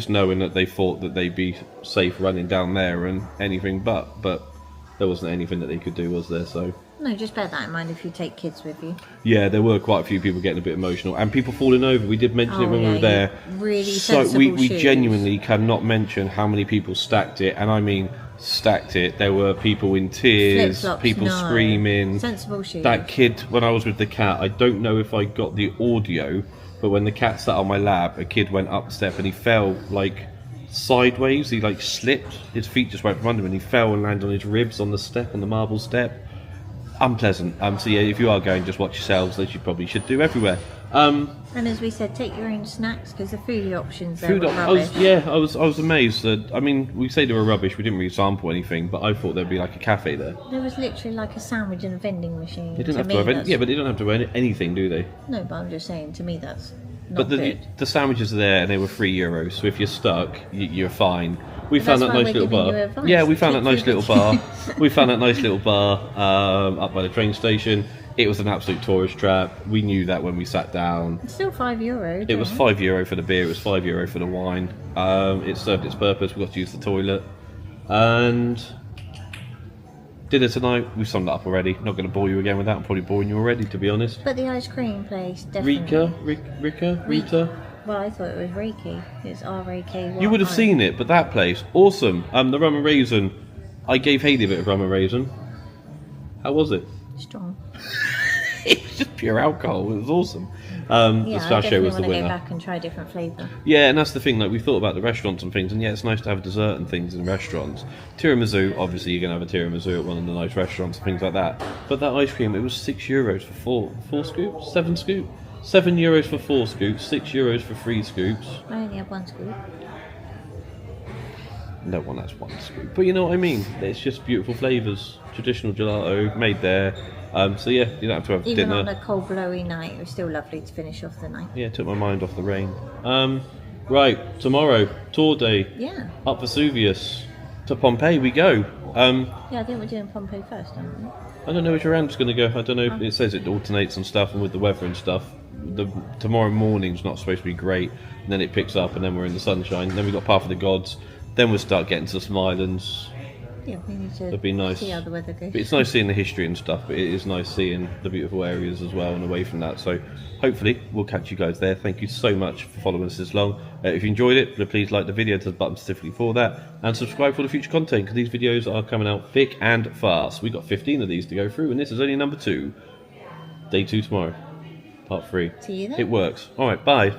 knowing that they thought that they'd be safe running down there and anything but there wasn't anything that they could do, was there? So No, just bear that in mind if you take kids with you. yeah, there were quite a few people getting a bit emotional and people falling over. We did mention it Oh, when we yeah, were there. really So we sensible shoes. genuinely cannot mention how many people stacked it, and I mean stacked it. There were people in tears, Flip-flops, people no. screaming. Sensible shoes. That kid, when I was with the cat, I don't know if I got the audio, but when the cat sat on my lap, a kid went up the step and he fell sideways. He slipped. His feet just went from under him and he fell and landed on his ribs on the marble step. Unpleasant. So yeah, if you are going, just watch yourselves, as you probably should do everywhere. And as we said, take your own snacks because the food options there were I rubbish. was amazed that, I mean, we say they were rubbish, we didn't really sample anything, but I thought there'd be a cafe there. There was literally a sandwich in a vending machine. They didn't To have me, to have that's- but they don't have to have anything, do they? No, but I'm just saying, to me that's But not good. the sandwiches are there and they were €3, so if you're stuck, you're fine. We But found that's that why nice we're little giving bar. you advice. Yeah, we found Keep that nice food little bar. We found that nice little bar up by the train station. It was an absolute tourist trap. We knew that when we sat down. It's still €5. It was €5 for the beer, it was €5 for the wine. It served its purpose, we got to use the toilet. And dinner tonight, we've summed that up already. Not going to bore you again with that, I'm probably boring you already, to be honest. But the ice cream place, definitely. Rita? Well, I thought it was Reiki. It's R-A-K-Y. You would have seen it, but that place, awesome. The rum and raisin, I gave Hayley a bit of rum and raisin. How was it? Strong. It was just pure alcohol, it was awesome. Yeah, I Pistachio definitely was the want to go winner. back and try a different flavour. Yeah, and that's the thing, we thought about the restaurants and things, and yeah, it's nice to have dessert and things in restaurants. Tiramisu, obviously you're going to have a tiramisu at one of the nice restaurants and things like that. But that ice cream, it was €6 for four scoops? 7 scoops? €7 for 4 scoops, €6 for 3 scoops. I only have one scoop. No one has 1 scoop. But you know what I mean? It's just beautiful flavours. Traditional gelato, made there. So yeah, you don't have to have Even dinner. on a cold, blowy night, it was still lovely to finish off the night. Yeah, took my mind off the rain. Right, tomorrow, tour day. Yeah. Up Vesuvius. To Pompeii we go. Yeah, I think we're doing Pompeii first, aren't we? I don't know which round's going to go. I don't know. It says it alternates and stuff, and with the weather and stuff. Tomorrow morning's not supposed to be great, and then it picks up, and then we're in the sunshine. Then we've got Path of the Gods. Then we'll start getting to some islands. Yeah, we need to It'd be nice. see how the weather goes. But it's nice seeing the history and stuff, but it is nice seeing the beautiful areas as well and away from that. So hopefully we'll catch you guys there. Thank you so much for following us this long. If you enjoyed it, please like the video, there's a button specifically for that, and subscribe for the future content, because these videos are coming out thick and fast. We've got 15 of these to go through, and this is only number 2. Day 2 tomorrow. Part 3. See you then. It works. Alright, bye.